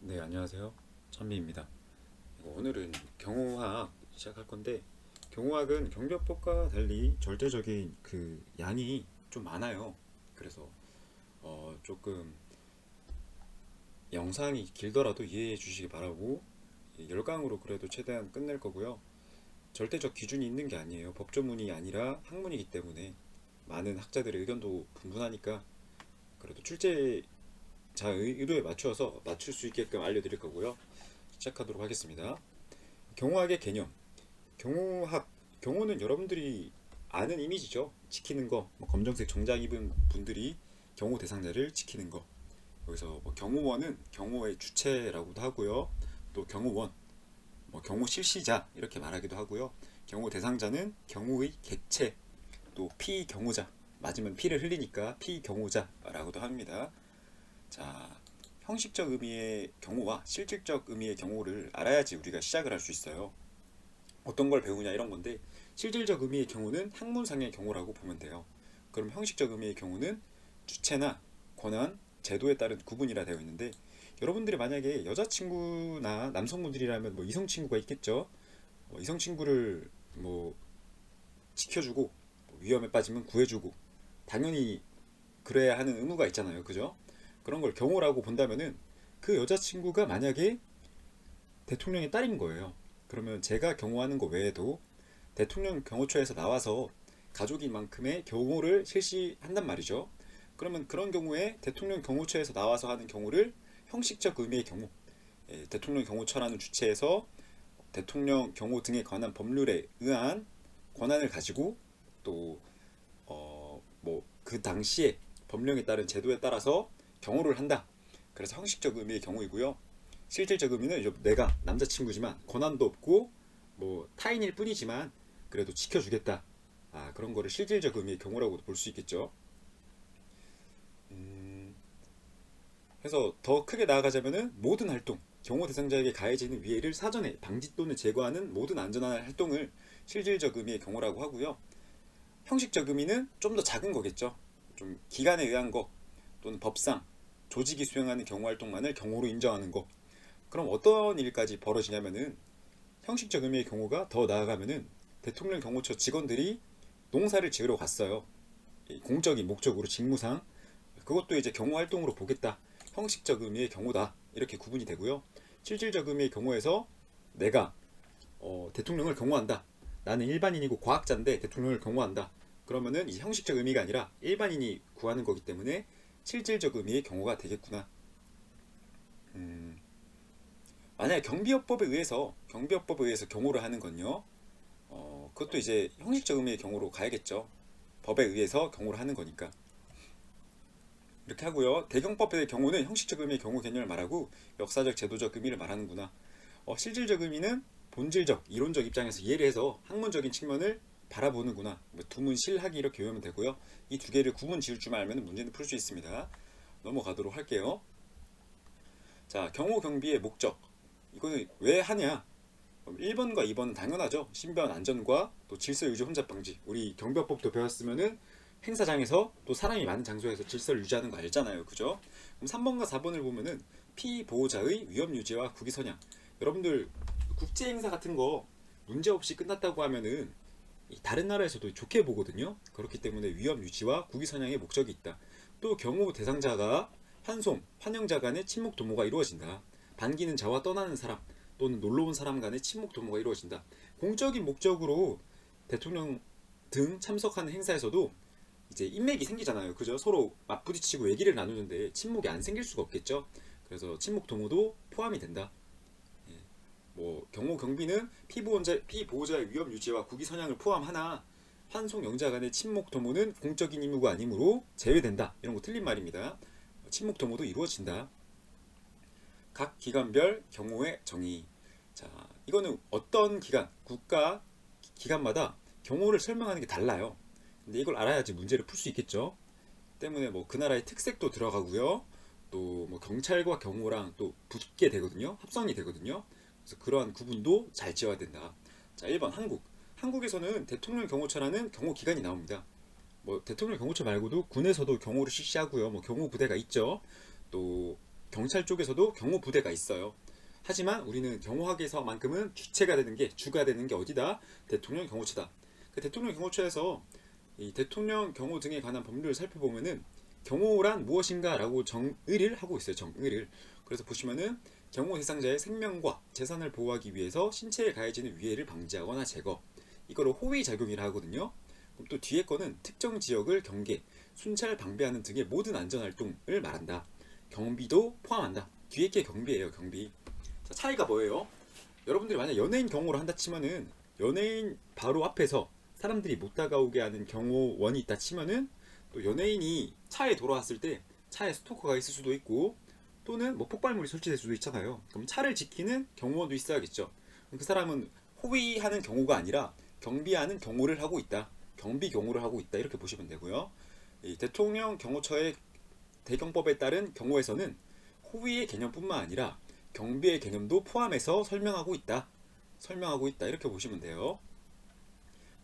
네, 안녕하세요. 천미입니다. 오늘은 경호학 시작할 건데, 경호학은 경비업법과 달리 절대적인 그 양이 좀 많아요. 그래서 조금 영상이 길더라도 이해해 주시기 바라고, 10강으로 그래도 최대한 끝낼 거고요. 절대적 기준이 있는 게 아니에요. 법조문이 아니라 학문이기 때문에 많은 학자들의 의견도 분분하니까 그래도 출제자 의도에 맞춰서 맞출 수 있게끔 알려드릴 거고요. 시작하도록 하겠습니다. 경호학의 개념. 경호학, 경호는 여러분들이 아는 이미지죠. 지키는 거, 뭐 검정색 정장 입은 분들이 경호 대상자를 지키는 거. 여기서 뭐 경호원은 경호의 주체라고도 하고요. 또 경호원, 뭐 경호 실시자 이렇게 말하기도 하고요. 경호 대상자는 경호의 객체, 또 피경호자. 맞으면 피를 흘리니까 피경호자라고도 합니다. 자, 형식적 의미의 경호와 실질적 의미의 경호를 알아야지 우리가 시작을 할 수 있어요. 어떤 걸 배우냐 이런 건데, 실질적 의미의 경우는 학문상의 경우라고 보면 돼요. 그럼 형식적 의미의 경우는 주체나 권한, 제도에 따른 구분이라 되어 있는데, 여러분들이 만약에 여자친구나 남성분들이라면 뭐 이성친구가 있겠죠. 이성친구를 뭐 지켜주고 위험에 빠지면 구해주고 당연히 그래야 하는 의무가 있잖아요. 그죠? 그런 걸 경호라고 본다면은 그 여자친구가 만약에 대통령의 딸인 거예요. 그러면 제가 경호하는 거 외에도 대통령 경호처에서 나와서 가족인 만큼의 경호를 실시한단 말이죠. 그러면 그런 경우에 대통령 경호처에서 나와서 하는 경우를 형식적 의미의 경우, 대통령 경호처라는 주체에서 대통령 경호 등에 관한 법률에 의한 권한을 가지고 또 뭐 그 당시에 법령에 따른 제도에 따라서 경호를 한다. 그래서 형식적 의미의 경우이고요. 실질적 의미는 내가 남자친구지만 권한도 없고 뭐 타인일 뿐이지만 그래도 지켜주겠다. 그런 거를 실질적 의미의 경우라고 볼 수 있겠죠. 그래서 더 크게 나아가자면은 모든 활동, 경호 대상자에게 가해지는 위해를 사전에 방지 또는 제거하는 모든 안전한 활동을 실질적 의미의 경우라고 하고요. 형식적 의미는 좀 더 작은 거겠죠. 좀 기관에 의한 거 또는 법상 조직이 수행하는 경호 활동만을 경호로 인정하는 거. 그럼 어떤 일까지 벌어지냐면은 형식적 의미의 경우가 더 나아가면은 대통령 경호처 직원들이 농사를 지으러 갔어요. 공적인 목적으로 직무상 그것도 이제 경호 활동으로 보겠다. 형식적 의미의 경우다. 이렇게 구분이 되고요. 실질적 의미의 경우에서 내가 대통령을 경호한다. 나는 일반인이고 과학자인데 대통령을 경호한다. 그러면은 이제 형식적 의미가 아니라 일반인이 구하는 거기 때문에 실질적 의미의 경우가 되겠구나. 만약에 경비업법에 의해서 경호를 하는 건요. 그것도 이제 형식적 의미의 경우로 가야겠죠. 법에 의해서 경호를 하는 거니까. 이렇게 하고요. 대경법의 경우는 형식적 의미의 경우 개념을 말하고 역사적, 제도적 의미를 말하는구나. 실질적 의미는 본질적, 이론적 입장에서 이해를 해서 학문적인 측면을 바라보는구나. 뭐 두문실학이 이렇게 외우면 되고요. 이 두 개를 구분 지을 줄 알면 문제는 풀 수 있습니다. 넘어가도록 할게요. 자, 경호 경비의 목적. 이거는 왜 하냐? 1번과 2번은 당연하죠. 신변 안전과 또 질서 유지 혼잡 방지. 우리 경비법도 배웠으면은 행사장에서 또 사람이 많은 장소에서 질서를 유지하는 거 알잖아요. 그죠? 그럼 3번과 4번을 보면은 피보호자의 위험 유지와 국위 선양. 여러분들 국제 행사 같은 거 문제 없이 끝났다고 하면은 다른 나라에서도 좋게 보거든요. 그렇기 때문에 위험 유지와 국위 선양의 목적이 있다. 또 경호 대상자가 환송, 환영자 간의 친목 도모가 이루어진다. 반기는 자와 떠나는 사람 또는 놀러 온 사람 간의 친목 도모가 이루어진다. 공적인 목적으로 대통령 등 참석하는 행사에서도 이제 인맥이 생기잖아요. 그죠? 서로 맞부딪히고 얘기를 나누는데 친목이 안 생길 수가 없겠죠. 그래서 친목 도모도 포함이 된다. 뭐 경호 경비는 피보호자의 위험 유지와 국위 선양을 포함하나 환송 영자 간의 친목 도모는 공적인 임무가 아니므로 제외된다. 이런 거 틀린 말입니다. 친목 도모도 이루어진다. 각 기관별 경호의 정의. 자, 이거는 어떤 기관, 국가 기관마다 경호를 설명하는 게 달라요. 근데 이걸 알아야지 문제를 풀 수 있겠죠. 때문에 뭐 그 나라의 특색도 들어가고요. 또 뭐 경찰과 경호랑 또 붙게 되거든요. 합성이 되거든요. 그래서 그러한 구분도 잘 지어야 된다. 자, 1번 한국. 한국에서는 대통령 경호처라는 경호기관이 나옵니다. 뭐 대통령 경호처 말고도 군에서도 경호를 실시하고요. 뭐 경호부대가 있죠. 또 경찰 쪽에서도 경호 부대가 있어요. 하지만 우리는 경호학에서만큼은 주가 되는 게 어디다? 대통령 경호처다. 그 대통령 경호처에서 이 대통령 경호 등에 관한 법률을 살펴보면은 경호란 무엇인가라고 정의를 하고 있어요. 정의를. 그래서 보시면은 경호 대상자의 생명과 재산을 보호하기 위해서 신체에 가해지는 위해를 방지하거나 제거. 이거를 호위 작용이라 하거든요. 그럼 또 뒤에 거는 특정 지역을 경계, 순찰 방배하는 등의 모든 안전 활동을 말한다. 경비도 포함한다. 뒤에 게 경비예요. 경비. 자, 차이가 뭐예요? 여러분들이 만약 연예인 경호를 한다 치면은 연예인 바로 앞에서 사람들이 못 다가오게 하는 경호원이 있다 치면은 또 연예인이 차에 돌아왔을 때 차에 스토커가 있을 수도 있고 또는 뭐 폭발물이 설치될 수도 있잖아요. 그럼 차를 지키는 경호원도 있어야겠죠. 그 사람은 호위하는 경호가 아니라 경비하는 경호를 하고 있다. 경비 경호를 하고 있다. 이렇게 보시면 되고요. 이 대통령 경호처의 대경법에 따른 경호에서는 호위의 개념뿐만 아니라 경비의 개념도 포함해서 설명하고 있다. 설명하고 있다. 이렇게 보시면 돼요.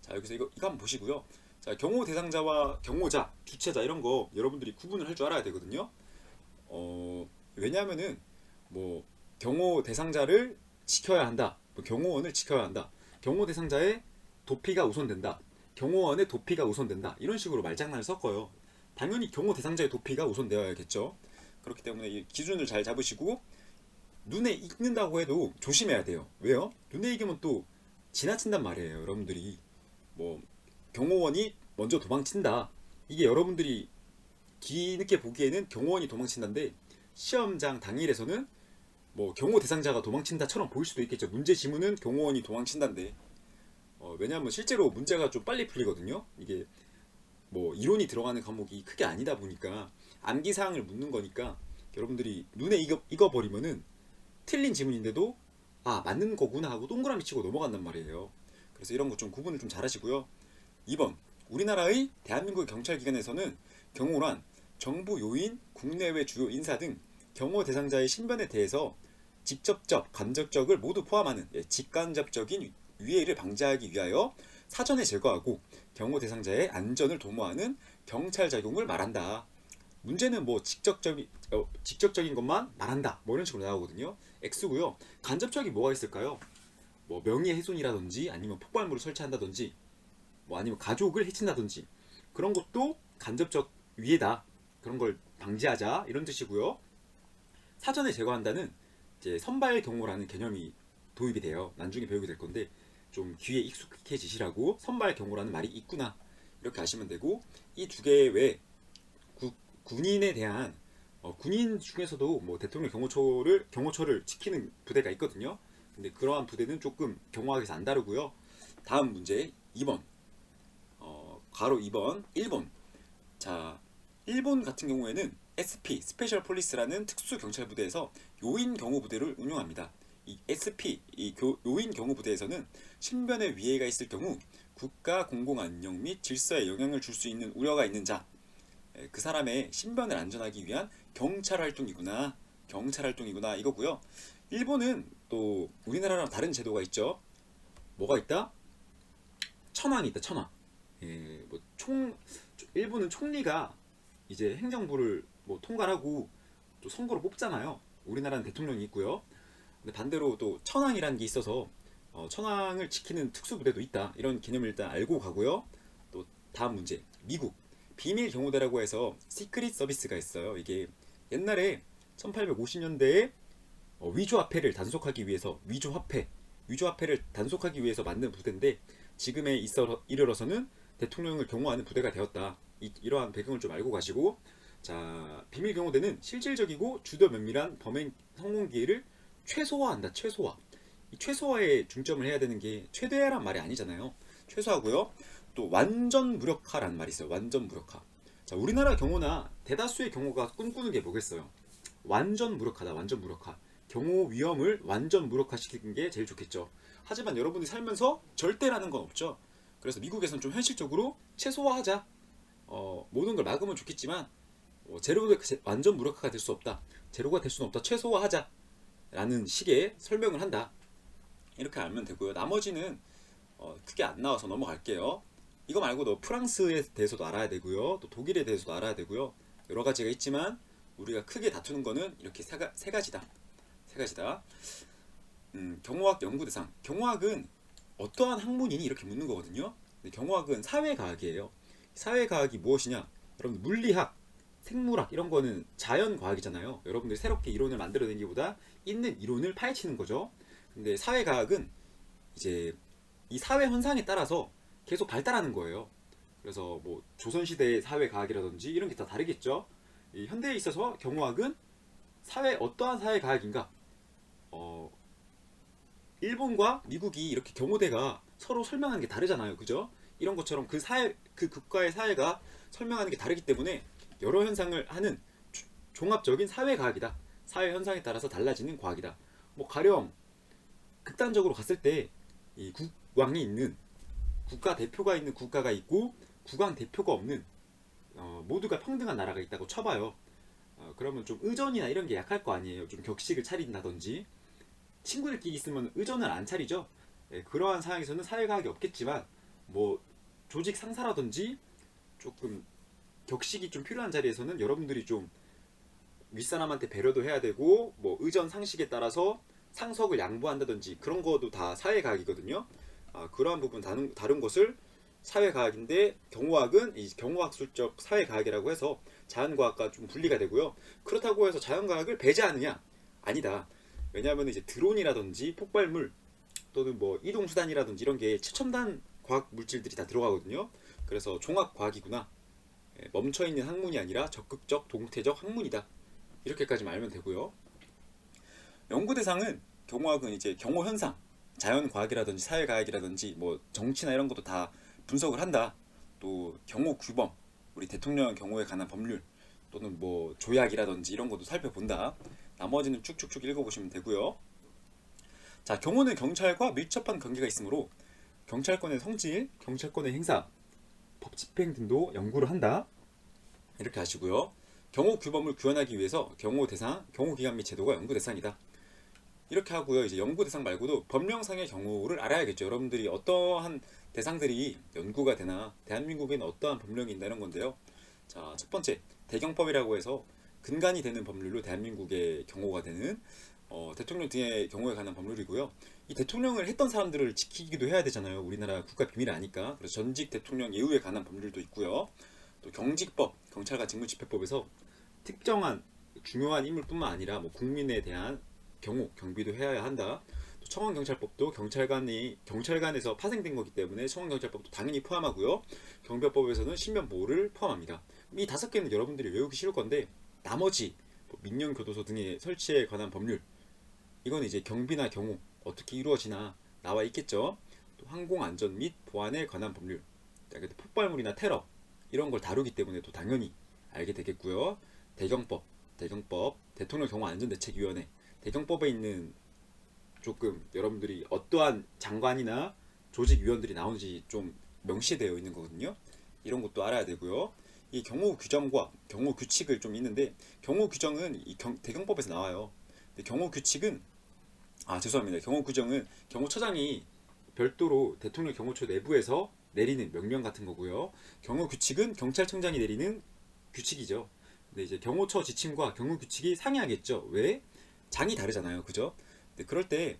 자, 여기서 이거 한번 보시고요. 자, 경호 대상자와 경호자, 주체자 이런 거 여러분들이 구분을 할 줄 알아야 되거든요. 왜냐하면은 뭐 경호 대상자를 지켜야 한다. 뭐 경호원을 지켜야 한다. 경호 대상자의 도피가 우선된다. 경호원의 도피가 우선된다. 이런 식으로 말장난을 섞어요. 당연히 경호 대상자의 도피가 우선되어야겠죠. 그렇기 때문에 이 기준을 잘 잡으시고 눈에 익는다고 해도 조심해야 돼요. 왜요? 눈에 익으면 또 지나친단 말이에요. 여러분들이 뭐 경호원이 먼저 도망친다. 이게 여러분들이 뒤늦게 보기에는 경호원이 도망친다인데 시험장 당일에서는 뭐 경호 대상자가 도망친다처럼 보일 수도 있겠죠. 문제 지문은 경호원이 도망친다인데 왜냐하면 실제로 문제가 좀 빨리 풀리거든요. 이게 뭐 이론이 들어가는 과목이 크게 아니다 보니까 암기 사항을 묻는 거니까 여러분들이 눈에 익어버리면은 틀린 지문인데도 아 맞는 거구나 하고 동그라미 치고 넘어간단 말이에요. 그래서 이런 거 좀 구분을 좀 잘하시고요. 2번 우리나라의 대한민국 경찰기관에서는 경호란 정부 요인, 국내외 주요 인사 등 경호 대상자의 신변에 대해서 직접적, 간접적을 모두 포함하는 직간접적인 위해를 방지하기 위하여 사전에 제거하고 경호 대상자의 안전을 도모하는 경찰 작용을 말한다. 문제는 뭐 직접적인 것만 말한다. 뭐 이런 식으로 나오거든요. X고요. 간접적인 뭐가 있을까요? 뭐 명예훼손이라든지 아니면 폭발물을 설치한다든지 뭐 아니면 가족을 해친다든지 그런 것도 간접적 위해다. 그런 걸 방지하자 이런 뜻이고요. 사전에 제거한다는 이제 선발 경호라는 개념이 도입이 돼요. 나중에 배우게 될 건데 좀 귀에 익숙해지시라고 선발 경호라는 말이 있구나 이렇게 아시면 되고 이 두 개 외에 군인에 대한 군인 중에서도 뭐 대통령 경호처를 지키는 부대가 있거든요. 근데 그러한 부대는 조금 경호학에서 안 다르고요. 다음 문제 2번 가로 2번 일본. 자, 일본 같은 경우에는 SP 스페셜 폴리스라는 특수 경찰 부대에서 요인 경호 부대를 운영합니다. 이 SP 요인 경호 부대에서는 신변에 위해가 있을 경우 국가 공공 안녕 및 질서에 영향을 줄 수 있는 우려가 있는 자, 그 사람의 신변을 안전하기 위한 경찰 활동이구나. 경찰 활동이구나 이거고요. 일본은 또 우리나라랑 다른 제도가 있죠. 뭐가 있다? 천황이 있다. 천황. 일본은 총리가 이제 행정부를 뭐 통과하고 또 선거로 뽑잖아요. 우리나라는 대통령이 있고요. 근데 반대로 또 천황이라는 게 있어서 천황을 지키는 특수부대도 있다. 이런 개념을 일단 알고 가고요. 또 다음 문제. 미국 비밀 경호대라고 해서 시크릿 서비스가 있어요. 이게 옛날에 1850년대에 위조화폐를 단속하기 위해서 위조화폐를 단속하기 위해서 만든 부대인데 지금에 이르러서는 대통령을 경호하는 부대가 되었다. 이러한 배경을 좀 알고 가시고 자 비밀 경호대는 실질적이고 주도 면밀한 범행 성공 기회를 최소화한다. 최소화. 이 최소화에 중점을 해야 되는 게 최대화란 말이 아니잖아요. 최소화고요. 또 완전 무력화라는 말이 있어요. 완전 무력화. 자 우리나라 경호나 대다수의 경호가 꿈꾸는 게 뭐겠어요? 완전 무력화다. 완전 무력화. 경호 위험을 완전 무력화시키는 게 제일 좋겠죠. 하지만 여러분이 살면서 절대라는 건 없죠. 그래서 미국에서는 좀 현실적으로 최소화하자. 모든 걸 막으면 좋겠지만 제로가 완전 무력화가 될 수 없다. 제로가 될 수는 없다. 최소화하자. 라는 식의 설명을 한다. 이렇게 알면 되고요. 나머지는 크게 안 나와서 넘어갈게요. 이거 말고도 프랑스에 대해서도 알아야 되고요. 또 독일에 대해서도 알아야 되고요. 여러 가지가 있지만 우리가 크게 다투는 거는 이렇게 세 가지다. 세 가지다. 경호학 연구 대상. 경호학은 어떠한 학문이니 이렇게 묻는 거거든요. 근데 경호학은 사회과학이에요. 사회과학이 무엇이냐? 여러분 물리학, 생물학 이런 거는 자연과학이잖아요. 여러분들이 새롭게 이론을 만들어내기보다 있는 이론을 파헤치는 거죠. 근데 사회과학은 이제 이 사회 현상에 따라서 계속 발달하는 거예요. 그래서 뭐 조선시대의 사회과학이라든지 이런 게 다 다르겠죠. 이 현대에 있어서 경호학은 어떠한 사회과학인가? 어, 일본과 미국이 이렇게 경호대가 서로 설명하는 게 다르잖아요. 그죠? 이런 것처럼 그 국가의 사회가 설명하는 게 다르기 때문에 여러 현상을 하는 종합적인 사회과학이다. 사회 현상에 따라서 달라지는 과학이다. 뭐 가령 극단적으로 갔을 때 이 국왕이 있는 국가 대표가 있는 국가가 있고 국왕 대표가 없는 모두가 평등한 나라가 있다고 쳐봐요. 그러면 좀 의전이나 이런 게 약할 거 아니에요. 좀 격식을 차린다든지 친구들끼리 있으면 의전을 안 차리죠. 예, 그러한 상황에서는 사회과학이 없겠지만 뭐 조직 상사라든지 조금 격식이 좀 필요한 자리에서는 여러분들이 좀 윗사람한테 배려도 해야 되고 뭐 의전 상식에 따라서 상석을 양보한다든지 그런 것도 다 사회과학이거든요. 그러한 부분 다른 것을 사회과학인데 경호학은 이 경호학술적 사회과학이라고 해서 자연과학과 좀 분리가 되고요. 그렇다고 해서 자연과학을 배제하느냐? 아니다. 왜냐하면 이제 드론이라든지 폭발물 또는 뭐 이동수단이라든지 이런 게 최첨단 과학 물질들이 다 들어가거든요. 그래서 종합과학이구나. 멈춰있는 학문이 아니라 적극적 동태적 학문이다. 이렇게까지만 알면 되고요. 연구 대상은 경호학은 이제 경호 현상, 자연과학이라든지 사회과학이라든지 뭐 정치나 이런 것도 다 분석을 한다. 또 경호 규범, 우리 대통령 경호에 관한 법률 또는 뭐 조약이라든지 이런 것도 살펴본다. 나머지는 쭉쭉쭉 읽어보시면 되고요. 자, 경호는 경찰과 밀접한 관계가 있으므로 경찰권의 성질, 경찰권의 행사, 법 집행 등도 연구를 한다. 이렇게 하시고요. 경호 규범을 구현하기 위해서 경호 대상, 경호 기간 및 제도가 연구 대상이다. 이렇게 하고요. 이제 연구 대상 말고도 법령상의 경우를 알아야겠죠. 여러분들이 어떠한 대상들이 연구가 되나, 대한민국에는 어떠한 법령이 있나 이런 건데요. 자, 첫 번째 대경법이라고 해서 근간이 되는 법률로 대한민국의 경호가 되는 대통령 등의 경호에 관한 법률이고요. 이 대통령을 했던 사람들을 지키기도 해야 되잖아요. 우리나라 국가 비밀이 아니까. 그래서 전직 대통령 예우에 관한 법률도 있고요. 또 경직법, 경찰과 직무집행법에서 특정한 중요한 인물뿐만 아니라 뭐 국민에 대한 경호, 경비도 해야 한다. 또 청원경찰법도 경찰관에서 파생된 거기 때문에 청원경찰법도 당연히 포함하고요. 경비법에서는 신변보호를 포함합니다. 이 5개는 여러분들이 외우기 쉬울 건데 나머지 뭐 민영교도소 등의 설치에 관한 법률 이건 이제 경비나 경호 어떻게 이루어지나 나와 있겠죠. 또 항공안전 및 보안에 관한 법률, 폭발물이나 테러 이런 걸 다루기 때문에 또 당연히 알게 되겠고요. 대경법, 대통령 경호안전대책위원회 대경법에 있는 조금 여러분들이 어떠한 장관이나 조직위원들이 나오는지 좀 명시되어 있는 거거든요. 이런 것도 알아야 되고요. 이 경호 규정과 경호 규칙을 좀 있는데 경호 규정은 대경법에서 나와요. 근데 경호 규칙은 죄송합니다. 경호 규정은 경호처장이 별도로 대통령 경호처 내부에서 내리는 명령 같은 거고요. 경호 규칙은 경찰청장이 내리는 규칙이죠. 근데 이제 경호처 지침과 경호 규칙이 상이하겠죠. 왜? 장이 다르잖아요. 그죠? 근데 그럴 때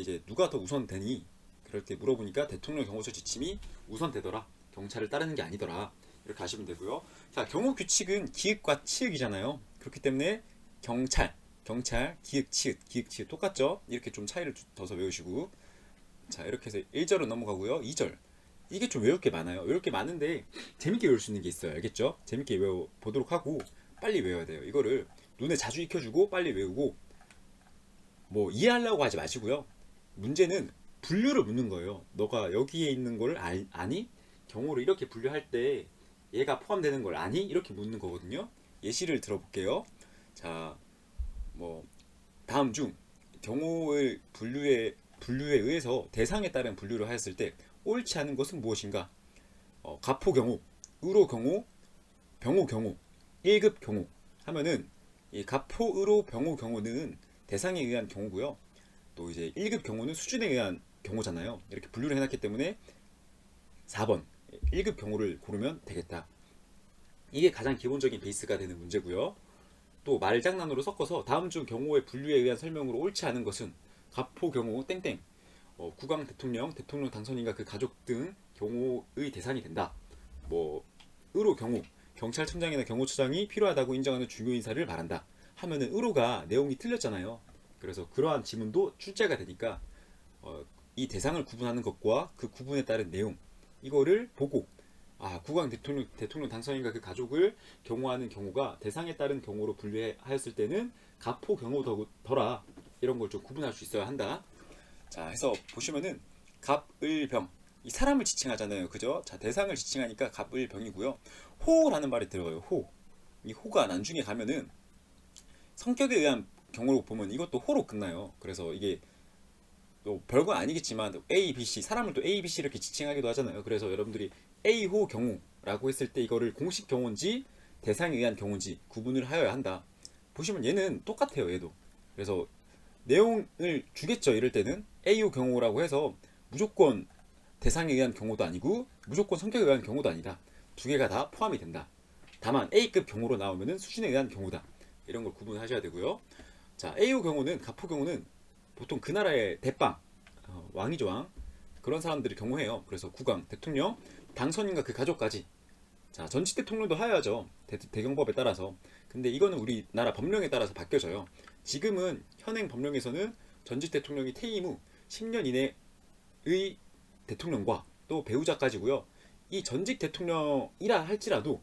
이제 누가 더 우선되니? 그럴 때 물어보니까 대통령 경호처 지침이 우선되더라. 경찰을 따르는 게 아니더라. 이렇게 하시면 되고요. 자, 경호 규칙은 기획과 치익이잖아요. 그렇기 때문에 경찰, 기획, 치익 똑같죠? 이렇게 좀 차이를 둬서 외우시고 자, 이렇게 해서 1절은 넘어가고요. 2절 이게 좀 외울 게 많아요. 외울 게 많은데 재밌게 외울 수 있는 게 있어요. 알겠죠? 재밌게 외워보도록 하고 빨리 외워야 돼요. 이거를 눈에 자주 익혀주고 빨리 외우고 뭐 이해하려고 하지 마시고요. 문제는 분류를 묻는 거예요. 너가 여기에 있는 걸 아니? 경호를 이렇게 분류할 때 얘가 포함되는 걸 아니? 이렇게 묻는 거거든요. 예시를 들어볼게요. 자, 뭐 다음 중 경호의 분류에 의해서 대상에 따른 분류를 하였을 때 옳지 않은 것은 무엇인가? 가포 경호, 의로 경호, 병호 경호, 1급 경호 하면은 이 가포, 의로, 병호 경호는 대상에 의한 경우고요. 또 이제 1급 경우는 수준에 의한 경우잖아요. 이렇게 분류를 해놨기 때문에 4번 1급 경우를 고르면 되겠다. 이게 가장 기본적인 베이스가 되는 문제고요. 또 말장난으로 섞어서 다음 중 경우의 분류에 의한 설명으로 옳지 않은 것은 가포 경우 땡땡 국왕 대통령, 대통령 당선인과 그 가족 등 경우의 대상이 된다. 뭐 의로 경우 경찰청장이나 경호처장이 필요하다고 인정하는 중요 인사를 말한다. 하면은 의로가 내용이 틀렸잖아요. 그래서 그러한 지문도 출제가 되니까 이 대상을 구분하는 것과 그 구분에 따른 내용 이거를 보고 국왕 대통령 당선인과 그 가족을 경호하는 경우가 대상에 따른 경우로 분류하였을 때는 가포 경호더라 이런 걸 좀 구분할 수 있어야 한다. 자, 해서 보시면은 갑을병 이 사람을 지칭하잖아요, 그죠? 자, 대상을 지칭하니까 갑을병이고요. 호라는 말이 들어가요. 호. 이 호가 나중에 가면은 성격에 의한 경우로 보면 이것도 호로 끝나요. 그래서 이게 또 별거 아니겠지만 A, B, C 사람을 또 A, B, C 이렇게 지칭하기도 하잖아요. 그래서 여러분들이 A호 경우라고 했을 때 이거를 공식 경우인지 대상에 의한 경우인지 구분을 하여야 한다. 보시면 얘는 똑같아요, 얘도. 그래서 내용을 주겠죠. 이럴 때는 A호 경우라고 해서 무조건 대상에 의한 경우도 아니고 무조건 성격에 의한 경우도 아니다. 두 개가 다 포함이 된다. 다만 A급 경우로 나오면은 수준에 의한 경우다. 이런 걸 구분하셔야 되고요. 자, A호 경우는 가포 경우는 보통 그 나라의 대빵 왕이죠 왕 그런 사람들이 경호해요. 그래서 국왕, 대통령, 당선인과 그 가족까지. 자, 전직 대통령도 하야죠. 대경법에 따라서. 근데 이거는 우리나라 법령에 따라서 바뀌어져요. 지금은 현행 법령에서는 전직 대통령이 퇴임 후 10년 이내의 대통령과 또 배우자까지고요. 이 전직 대통령이라 할지라도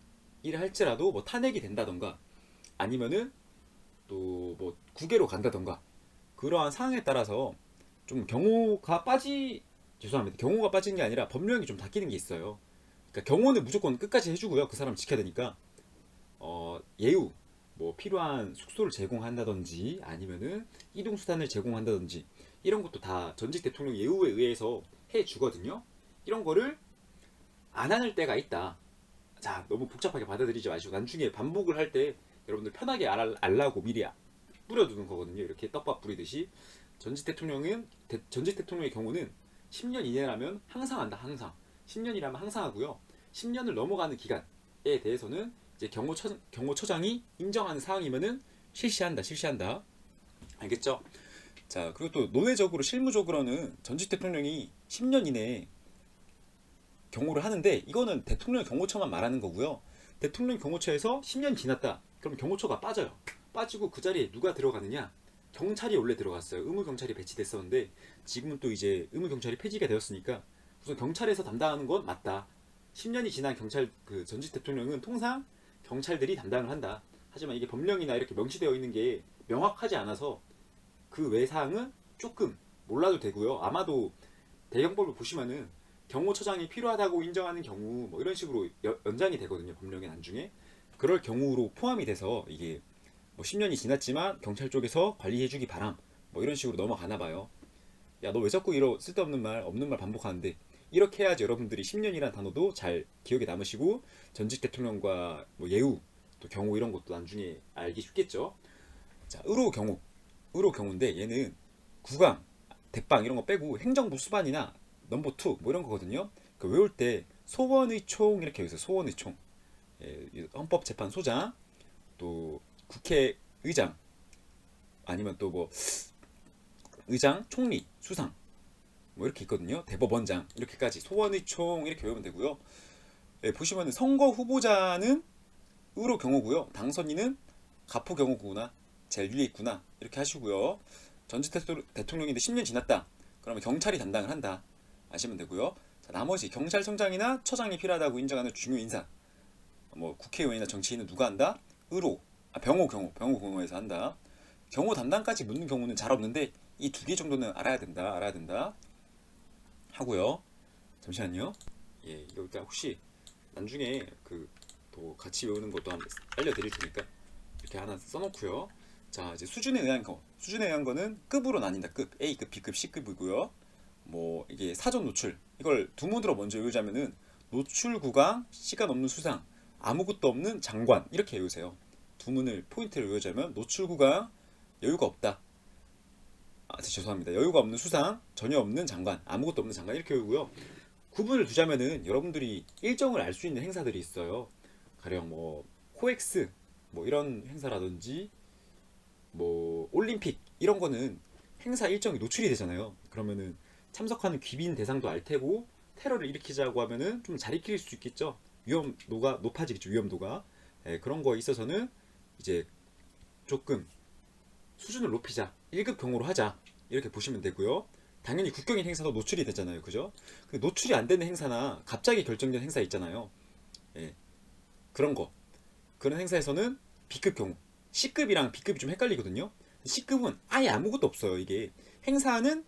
뭐 탄핵이 된다던가 아니면은 또 뭐 국외로 간다던가 그러한 상황에 따라서 좀 경호가 빠진 게 아니라 법령이 좀 바뀌는 게 있어요. 그러니까 경호는 무조건 끝까지 해주고요. 그 사람 지켜야 되니까 예우 뭐 필요한 숙소를 제공한다든지 아니면은 이동 수단을 제공한다든지 이런 것도 다 전직 대통령 예우에 의해서 해주거든요. 이런 거를 안 하는 때가 있다. 자, 너무 복잡하게 받아들이지 마시고 나중에 반복을 할 때 여러분들 편하게 알라고 미리 뿌려두는 거거든요. 이렇게 떡밥 뿌리듯이 전직 대통령의 경우는 10년 이내라면 항상 한다. 항상 10년이라면 항상 하고요. 10년을 넘어가는 기간에 대해서는 이제 경호처장이 인정하는 사항이면은 실시한다. 알겠죠? 자, 그리고 또 논외적으로 실무적으로는 전직 대통령이 10년 이내에 경호를 하는데 이거는 대통령 경호처만 말하는 거고요. 대통령 경호처에서 10년 지났다. 그럼 경호처가 빠져요. 빠지고 그 자리에 누가 들어가느냐? 경찰이 원래 들어갔어요. 의무경찰이 배치됐었는데 지금은 또 이제 의무경찰이 폐지가 되었으니까 우선 경찰에서 담당하는 건 맞다. 10년이 지난 경찰 그 전직 대통령은 통상 경찰들이 담당을 한다. 하지만 이게 법령이나 이렇게 명시되어 있는 게 명확하지 않아서 그 외 사항은 조금 몰라도 되고요. 아마도 대경법을 보시면은 경호처장이 필요하다고 인정하는 경우 뭐 이런 식으로 연장이 되거든요. 법령의 나중에 그럴 경우로 포함이 돼서 이게 뭐 10년이 지났지만 경찰 쪽에서 관리해주기 바람 뭐 이런 식으로 넘어가나 봐요. 야, 너 왜 자꾸 쓸데없는 말 없는 말 반복하는데 이렇게 해야지 여러분들이 10년이란 단어도 잘 기억에 남으시고 전직 대통령과 뭐 예우 또 경우 이런 것도 나중에 알기 쉽겠죠. 자, 의로 경우인데 얘는 국왕, 대빵 이런 거 빼고 행정부 수반이나 넘버 2 뭐 이런 거거든요. 그 외울 때 소원의 총 이렇게 해서 소원의 총, 헌법재판소장, 또 국회의장 아니면 또 뭐 의장, 총리, 수상 뭐 이렇게 있거든요. 대법원장 이렇게까지 소원의 총 이렇게 외우면 되고요. 보시면 선거 후보자는 의로 경우고요. 당선인은 가포 경우구나. 제일 위에 있구나. 이렇게 하시고요. 전직 대통령인데 10년 지났다. 그러면 경찰이 담당을 한다. 아시면 되고요. 자, 나머지 경찰청장이나 처장이 필요하다고 인정하는 중요 인사. 뭐 국회의원이나 정치인은 누가 한다? 병호 경호에서 한다. 경호 담당까지 묻는 경우는 잘 없는데 이 두 개 정도는 알아야 된다. 하고요. 잠시만요. 예, 이거 일단 혹시 나중에 또 같이 외우는 것도 한번 알려드릴 테니까 이렇게 하나 써놓고요. 자, 이제 수준에 의한 거는 급으로 나뉜다. 급 A급, B급, C급이고요. 뭐 이게 사전 노출 이걸 두 문으로 먼저 외우자면은 노출 구강, 시간 없는 수상, 아무것도 없는 장관 이렇게 외우세요. 두 문을 포인트를 외우자면 노출 구강, 여유가 없다. 죄송합니다. 여유가 없는 수상, 전혀 없는 장관, 아무것도 없는 장관 이렇게 외우고요. 구분을 두자면은 여러분들이 일정을 알 수 있는 행사들이 있어요. 가령 뭐 코엑스 뭐 이런 행사라든지 뭐 올림픽 이런 거는 행사 일정이 노출이 되잖아요. 그러면은 참석하는 귀빈 대상도 알 테고 테러를 일으키자고 하면은 좀 잘 일으킬 수 있겠죠. 위험도가 높아지겠죠. 위험도가. 예, 그런 거에 있어서는 이제 조금 수준을 높이자, 1급 경호로 하자 이렇게 보시면 되고요. 당연히 국경일 행사도 노출이 되잖아요, 그죠? 근데 노출이 안 되는 행사나 갑자기 결정된 행사 있잖아요. 예, 그런 거, 그런 행사에서는 B급 경호, C급이랑 B급이 좀 헷갈리거든요. C급은 아예 아무것도 없어요. 이게 행사는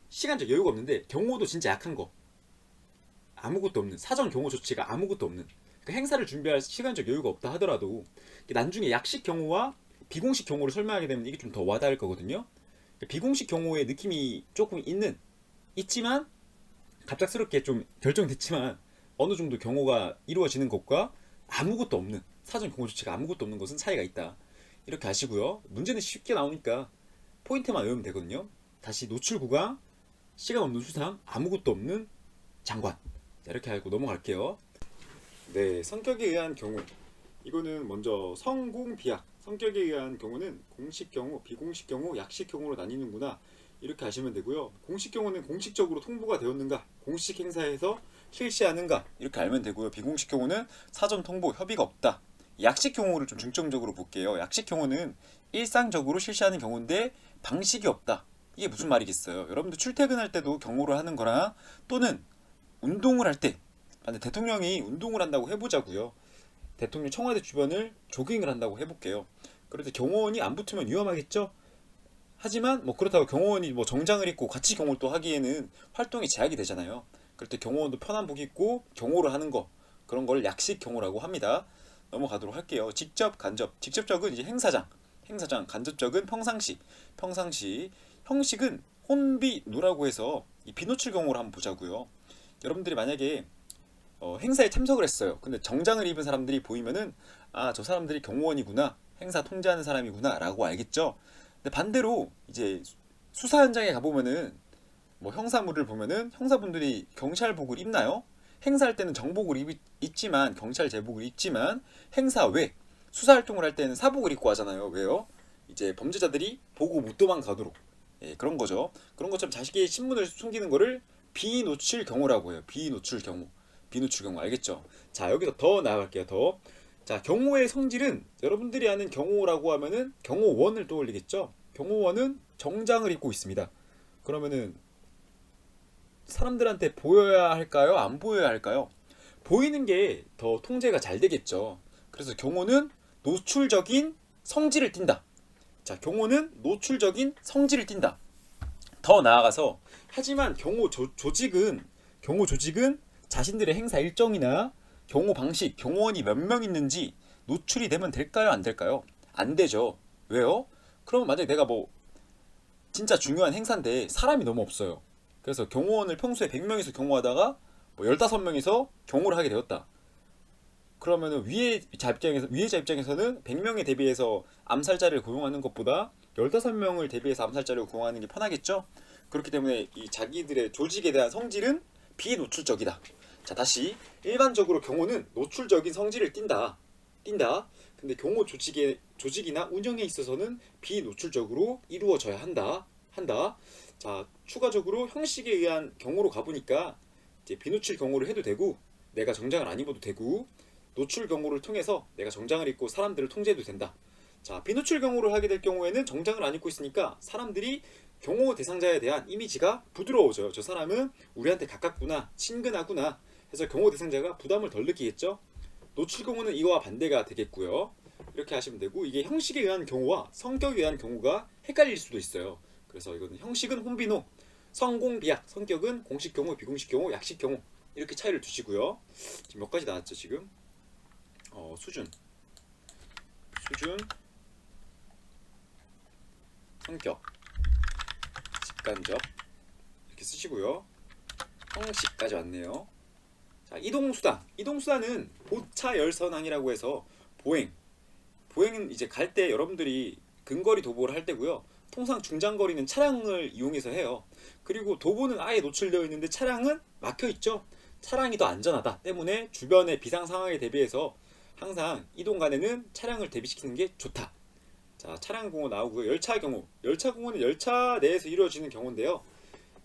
시간적 여유가 없는데 경호도 진짜 약한 거, 아무것도 없는 사전 경호 조치가 아무것도 없는, 그러니까 행사를 준비할 시간적 여유가 없다 하더라도 나중에 약식 경호와 비공식 경호를 설명하게 되면 이게 좀 더 와닿을 거거든요. 비공식 경호의 느낌이 조금 있지만 갑작스럽게 좀 결정됐지만 어느 정도 경호가 이루어지는 것과 아무것도 없는 사전 경호 조치가 아무것도 없는 것은 차이가 있다. 이렇게 아시고요. 문제는 쉽게 나오니까 포인트만 외우면 되거든요. 다시 노출 구강, 시간 없는 수상, 아무것도 없는 장관. 자, 이렇게 알고 넘어갈게요. 네, 성격에 의한 경우. 이거는 먼저 성공 비약. 성격에 의한 경우는 공식 경우, 비공식 경우, 약식 경우로 나뉘는구나. 이렇게 아시면 되고요. 공식 경우는 공식적으로 통보가 되었는가, 공식 행사에서 실시하는가 이렇게 알면 되고요. 비공식 경우는 사전 통보, 협의가 없다. 약식 경우를 좀 중점적으로 볼게요. 약식 경우는 일상적으로 실시하는 경우인데 방식이 없다. 이게 무슨 말이겠어요? 여러분들 출퇴근할 때도 경호를 하는 거랑 또는 운동을 할 때, 대통령이 운동을 한다고 해보자고요. 대통령 청와대 주변을 조깅을 한다고 해볼게요. 그런데 경호원이 안 붙으면 위험하겠죠? 하지만 뭐 그렇다고 경호원이 뭐 정장을 입고 같이 경호를 또 하기에는 활동이 제약이 되잖아요. 그럴 때 경호원도 편한 복 입고 경호를 하는 거, 그런 걸 약식 경호라고 합니다. 넘어가도록 할게요. 직접, 간접. 직접적은 이제 행사장, 간접적은 평상시, 형식은 혼비노라고 해서 이 비노출 경호를 한번 보자고요. 여러분들이 만약에 행사에 참석을 했어요. 근데 정장을 입은 사람들이 보이면은 아, 저 사람들이 경호원이구나, 행사 통제하는 사람이구나 라고 알겠죠. 근데 반대로 이제 수사 현장에 가보면은 뭐 형사물을 보면은 형사분들이 경찰복을 입나요? 행사할 때는 정복을 입지만, 경찰 제복을 입지만 행사 외 수사 활동을 할 때는 사복을 입고 하잖아요. 왜요? 이제 범죄자들이 보고 못 도망가도록. 예, 그런 거죠. 그런 것처럼 자식의 신문을 숨기는 거를 비노출 경호라고 해요. 비노출 경호 알겠죠? 자, 여기서 더 나아갈게요. 더. 자, 경호의 성질은 여러분들이 아는 경호라고 하면은 경호원을 떠올리겠죠? 경호원은 정장을 입고 있습니다. 그러면은 사람들한테 보여야 할까요? 안 보여야 할까요? 보이는 게 더 통제가 잘 되겠죠. 그래서 경호는 노출적인 성질을 띈다. 자, 경호는 노출적인 성질을 띈다. 더 나아가서 하지만 경호 조직은 자신들의 행사 일정이나 경호 방식, 경호원이 몇 명 있는지 노출이 되면 될까요? 안 될까요? 안 되죠. 왜요? 그러면 만약에 내가 뭐 진짜 중요한 행사인데 사람이 너무 없어요. 그래서 경호원을 평소에 100명에서 경호하다가 뭐 15명에서 경호를 하게 되었다. 그러면은 위해자 입장에서는 100명에 대비해서 암살자를 고용하는 것보다 15명을 대비해서 암살자를 고용하는 게 편하겠죠? 그렇기 때문에 이 자기들의 조직에 대한 성질은 비노출적이다. 자, 다시 일반적으로 경호는 노출적인 성질을 띈다. 근데 경호 조직이나 운영에 있어서는 비노출적으로 이루어져야 한다. 자, 추가적으로 형식에 의한 경호로 가보니까 이제 비노출 경호를 해도 되고, 내가 정장을 안 입어도 되고, 노출 경호를 통해서 내가 정장을 입고 사람들을 통제해도 된다. 자, 비노출 경호를 하게 될 경우에는 정장을 안 입고 있으니까 사람들이 경호 대상자에 대한 이미지가 부드러워져요. 저 사람은 우리한테 가깝구나, 친근하구나 해서 경호 대상자가 부담을 덜 느끼겠죠. 노출 경호는 이와 반대가 되겠고요. 이렇게 하시면 되고, 이게 형식에 의한 경우와 성격에 의한 경우가 헷갈릴 수도 있어요. 그래서 이거는 형식은 혼비노, 성공비약, 성격은 공식 경우, 비공식 경우, 약식 경우, 이렇게 차이를 두시고요. 지금 몇 가지 나왔죠 지금? 수준, 성격, 직간접 이렇게 쓰시고요. 형식까지 왔네요. 자, 이동수단은 보차열선항이라고 해서 보행은 이제 갈 때 여러분들이 근거리 도보를 할 때고요. 통상 중장거리는 차량을 이용해서 해요. 그리고 도보는 아예 노출되어 있는데 차량은 막혀 있죠. 차량이 더 안전하다 때문에 주변의 비상 상황에 대비해서 항상 이동 간에는 차량을 대비시키는 게 좋다. 자, 차량 경우 나오고요. 열차 경우. 열차 경우는 열차 내에서 이루어지는 경우인데요.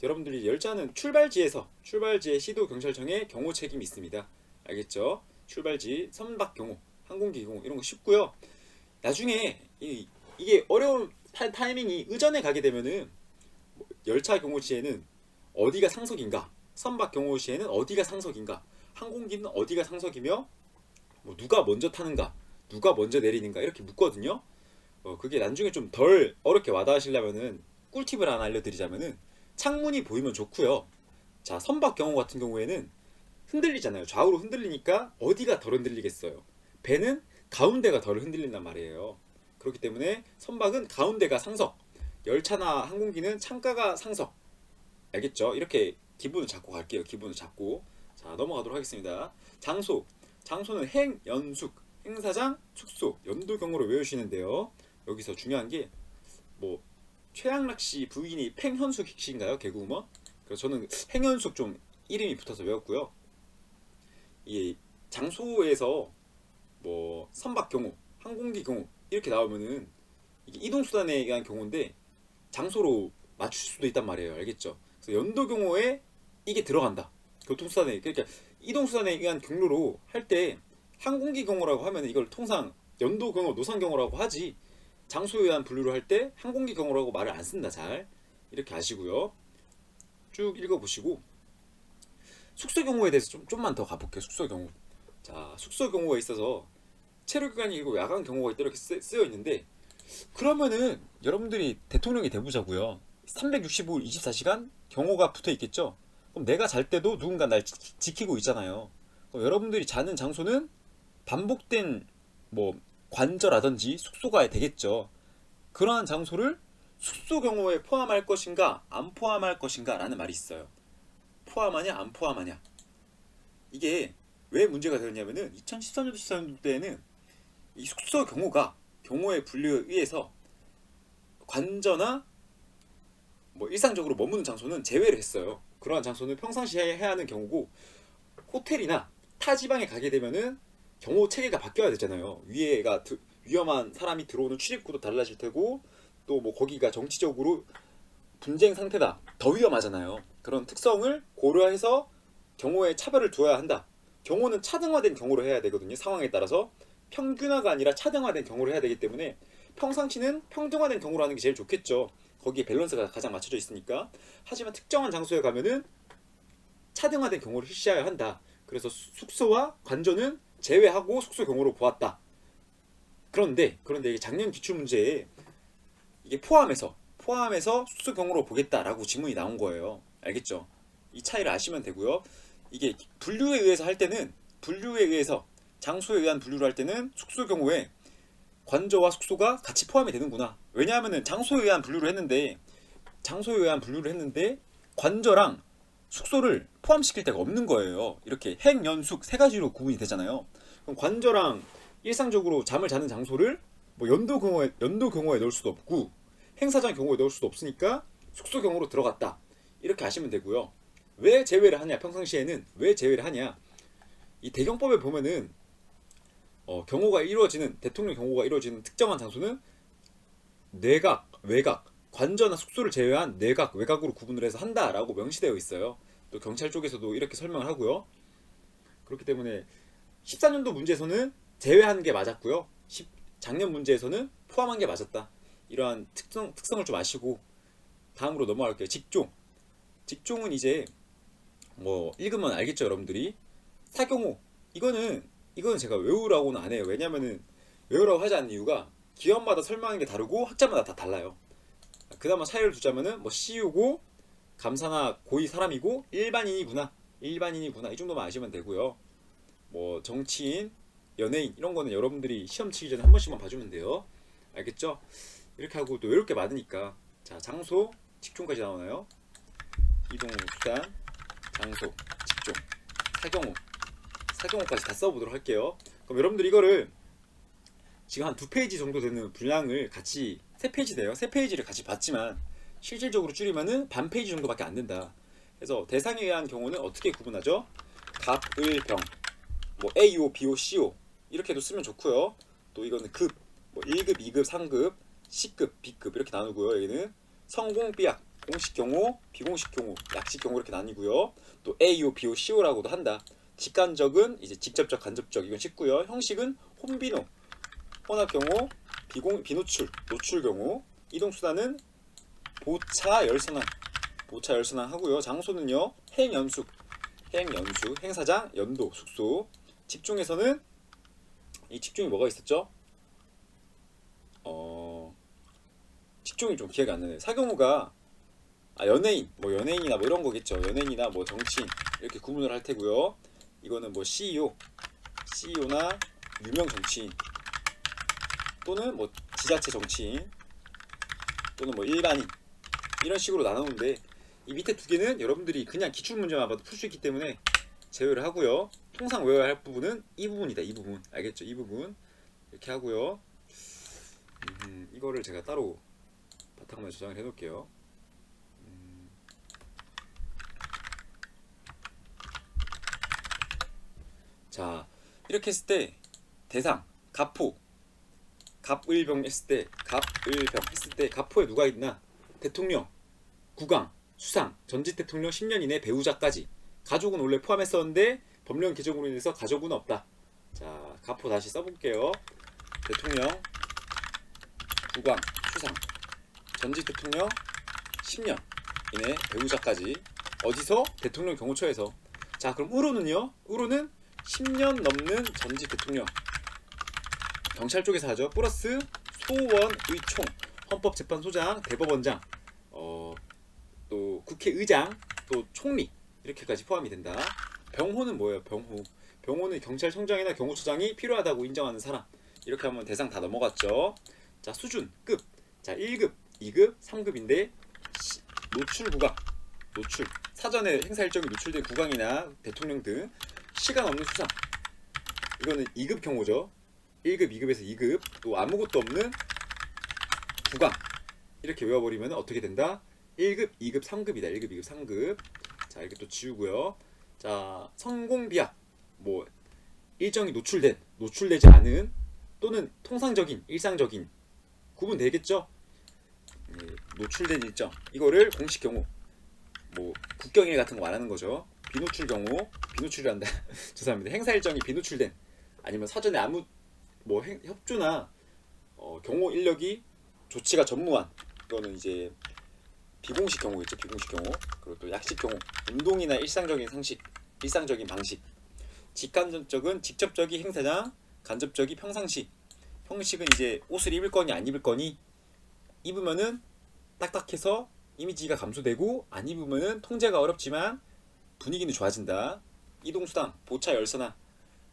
여러분들이 열차는 출발지에 시도 경찰청에 경호 책임이 있습니다. 알겠죠? 출발지, 선박 경호, 항공기 경호 이런 거 쉽고요. 나중에 이게 어려운 타이밍이 의전에 가게 되면은 열차 경호 시에는 어디가 상석인가, 선박 경호 시에는 어디가 상석인가, 항공기는 어디가 상석이며 뭐 누가 먼저 타는가, 누가 먼저 내리는가 이렇게 묻거든요. 그게 나중에 좀 덜 어렵게 와닿으시려면은 꿀팁을 하나 알려드리자면은 창문이 보이면 좋고요. 자, 선박 경우 같은 경우에는 흔들리잖아요. 좌우로 흔들리니까 어디가 덜 흔들리겠어요. 배는 가운데가 덜 흔들린단 말이에요. 그렇기 때문에 선박은 가운데가 상석, 열차나 항공기는 창가가 상석. 알겠죠? 이렇게 기분을 잡고 갈게요. 기분을 잡고. 자, 넘어가도록 하겠습니다. 장소는 행, 연숙, 행사장, 숙소, 연도경으로 외우시는데요. 여기서 중요한 게 뭐 최양락 씨 부인이 팽현숙 씨인가요? 개그우먼? 그래서 저는 행현숙 좀 이름이 붙어서 외웠고요. 이 장소에서 뭐 선박 경우, 항공기 경우 이렇게 나오면은 이게 이동 수단에 의한 경우인데 장소로 맞출 수도 있단 말이에요. 알겠죠? 그래서 연도 경우에 이게 들어간다. 교통수단에 그러니까 이동 수단에 의한 경로로 할 때 항공기 경우라고 하면 이걸 통상 연도 경우, 노상 경우라고 하지. 장소에 의한 분류를 할 때 항공기 경우라고 말을 안 쓴다. 잘 이렇게 아시고요. 쭉 읽어보시고 숙소 경우에 대해서 좀만 더 가볼게요. 숙소 경우. 자, 숙소 경우에 있어서 체류 기간이 있고 야간 경우가 이렇게 쓰여 있는데 그러면은 여러분들이 대통령이 돼보자고요. 365일 24시간 경호가 붙어 있겠죠. 그럼 내가 잘 때도 누군가 날 지키고 있잖아요. 그럼 여러분들이 자는 장소는 반복된 뭐 관저라든지 숙소가 되겠죠. 그러한 장소를 숙소 경호에 포함할 것인가 안 포함할 것인가 라는 말이 있어요. 포함하냐 안 포함하냐. 이게 왜 문제가 되었냐면은 2014년도 14년도 때에는 이 숙소 경호의 분류에 의해서 관저나 뭐 일상적으로 머무는 장소는 제외를 했어요. 그러한 장소는 평상시에 해야 하는 경우고 호텔이나 타 지방에 가게 되면은 경호 체계가 바뀌어야 되잖아요. 위에가 위험한 사람이 들어오는 출입구도 달라질 테고 또 뭐 거기가 정치적으로 분쟁 상태다. 더 위험하잖아요. 그런 특성을 고려해서 경호에 차별을 두어야 한다. 경호는 차등화된 경호로 해야 되거든요. 상황에 따라서 평균화가 아니라 차등화된 경호를 해야 되기 때문에 평상시는 평등화된 경호로 하는 게 제일 좋겠죠. 거기에 밸런스가 가장 맞춰져 있으니까. 하지만 특정한 장소에 가면은 차등화된 경호를 실시해야 한다. 그래서 숙소와 관저는 제외하고 숙소 경호로 보았다. 그런데 이게 작년 기출 문제에 이게 포함해서 숙소 경호로 보겠다라고 지문이 나온 거예요. 알겠죠? 이 차이를 아시면 되고요. 이게 분류에 의해서 장소에 의한 분류를 할 때는 숙소 경호에 관저와 숙소가 같이 포함이 되는구나. 왜냐하면은 장소에 의한 분류를 했는데 관저랑 숙소를 포함시킬 데가 없는 거예요. 이렇게 행, 연, 숙 세 가지로 구분이 되잖아요. 그럼 관저랑 일상적으로 잠을 자는 장소를 뭐 연도 경호에 넣을 수도 없고 행사장 경호에 넣을 수도 없으니까 숙소 경호로 들어갔다. 이렇게 아시면 되고요. 왜 제외를 하냐? 평상시에는 왜 제외를 하냐? 이 대경법에 보면은 대통령 경호가 이루어지는 특정한 장소는 내각, 외각, 관저나 숙소를 제외한 내각, 외각으로 구분을 해서 한다라고 명시되어 있어요. 또 경찰 쪽에서도 이렇게 설명을 하고요. 그렇기 때문에 14년도 문제에서는 제외한 게 맞았고요. 작년 문제에서는 포함한 게 맞았다. 이러한 특성을 좀 아시고 다음으로 넘어갈게요. 직종은 이제 뭐 읽으면 알겠죠, 여러분들이. 사경호 이거는 제가 외우라고는 안 해요. 왜냐면은 외우라고 하지 않는 이유가 기업마다 설명하는 게 다르고 학자마다 다 달라요. 그나마 차이를 두자면은 뭐 CU고 감사나 고위 사람이고 일반인이구나 이 정도만 아시면 되고요. 뭐 정치인, 연예인 이런 거는 여러분들이 시험 치기 전에 한 번씩만 봐주면 돼요. 알겠죠? 이렇게 하고 또 외울 게 많으니까. 자, 장소, 직종까지 나오나요? 이동 수단, 장소, 직종, 사경호까지 다 써보도록 할게요. 그럼 여러분들 이거를 지금 한 2페이지 정도 되는 분량을 같이 3페이지네요. 3페이지를 같이 봤지만 실질적으로 줄이면은 반 페이지 정도밖에 안 된다. 그래서 대상에 의한 경우는 어떻게 구분하죠? 갑, 을, 병, 뭐 AO, BO, CO 이렇게도 쓰면 좋고요. 또 이거는 급, 뭐 1급, 2급, 3급 C급, B급 이렇게 나누고요. 여기는 성공비약, 공식 경우, 비공식 경우, 약식 경우 이렇게 나뉘고요. 또 AO, BO, CO라고도 한다. 직간접은 이제 직접적, 간접적 이건 쉽고요. 형식은 혼비노, 혼합 경우, 비노출, 노출 경우. 이동수단은 보차, 열선항, 보차, 열선항 하고요. 장소는요. 행연숙, 행사장, 연도, 숙소. 직종에서는 이 직종이 뭐가 있었죠? 직종이 좀 기억이 안 나네. 사경우가 연예인, 뭐 연예인이나 뭐 이런 거겠죠. 연예인이나 뭐 정치인 이렇게 구분을 할 테고요. 이거는 뭐 CEO나 유명 정치인 또는 뭐 지자체 정치인 또는 뭐 일반인 이런 식으로 나누는데 이 밑에 두 개는 여러분들이 그냥 기출 문제만 봐도 풀 수 있기 때문에 제외를 하고요. 통상 외워야 할 부분은 이 부분이다. 이 부분 알겠죠? 이 부분 이렇게 하고요. 이거를 제가 따로 바탕화면에 저장을 해놓을게요. 자 이렇게 했을 때 대상 갑포 갑을병 했을 때 갑포에 누가 있나? 대통령, 국왕, 수상, 전직 대통령 10년 이내 배우자까지. 가족은 원래 포함했었는데 법령 개정으로 인해서 가족은 없다. 자 갑포 다시 써볼게요. 대통령, 국왕, 수상, 전직 대통령 10년 이내 배우자까지. 어디서? 대통령 경호처에서. 자 그럼 의로는요? 의로는 10년 넘는 전직 대통령 경찰 쪽에서 하죠. 플러스 소원의총, 헌법재판소장, 대법원장, 또 국회의장, 또 총리 이렇게까지 포함이 된다. 병호는 뭐예요? 병호는 경찰청장이나 경호처장이 필요하다고 인정하는 사람. 이렇게 하면 대상 다 넘어갔죠. 자 수준, 급. 자 1급, 2급, 3급인데 노출 구강, 노출 사전에 행사 일정이 노출된 국왕이나 대통령 등 시간 없는 수상. 이거는 2급 경호죠. 1급, 2급에서 2급. 또 아무것도 없는 국왕. 이렇게 외워버리면 어떻게 된다? 1급, 2급, 3급이다. 1급, 2급, 3급. 자 이렇게 또 지우고요. 자 성공비약. 뭐 일정이 노출되지 않은 또는 통상적인, 일상적인 구분되겠죠? 노출된 일정. 이거를 공식 경우 뭐 국경일 같은 거 말하는 거죠. 비노출 경우, 비노출이란다. 죄송합니다. 행사 일정이 비노출된 아니면 사전에 아무 뭐 협조나 경호 인력이 조치가 전무한 이거는 이제 비공식 경우겠죠. 비공식 경우. 그리고 또 약식 경우, 운동이나 일상적인 상식, 일상적인 방식. 직간접적은 직접적이 행사장, 간접적이 평상시. 형식은 이제 옷을 입을 거니 안 입을 거니. 입으면은 딱딱해서 이미지가 감소되고 안 입으면은 통제가 어렵지만 분위기는 좋아진다. 이동수단, 보차 열선항.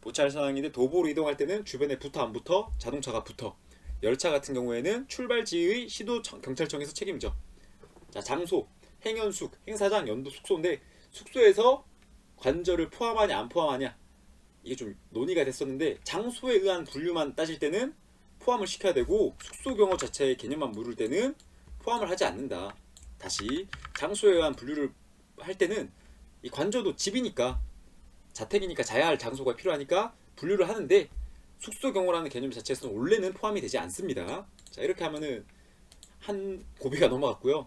보차 열선항인데 도보로 이동할 때는 주변에 붙어 안 붙어? 자동차가 붙어. 열차 같은 경우에는 출발지의 시도 경찰청에서 책임져. 자 장소, 행연숙, 행사장, 연도, 숙소인데 숙소에서 관절을 포함하냐 안 포함하냐 이게 좀 논의가 됐었는데 장소에 의한 분류만 따질 때는 포함을 시켜야 되고 숙소 경호 자체의 개념만 물을 때는 포함을 하지 않는다. 다시 장소에 의한 분류를 할 때는 이 관저도 집이니까 자택이니까 자야 할 장소가 필요하니까 분류를 하는데 숙소 경호라는 개념 자체에서는 원래는 포함이 되지 않습니다. 자 이렇게 하면은 한 고비가 넘어갔고요.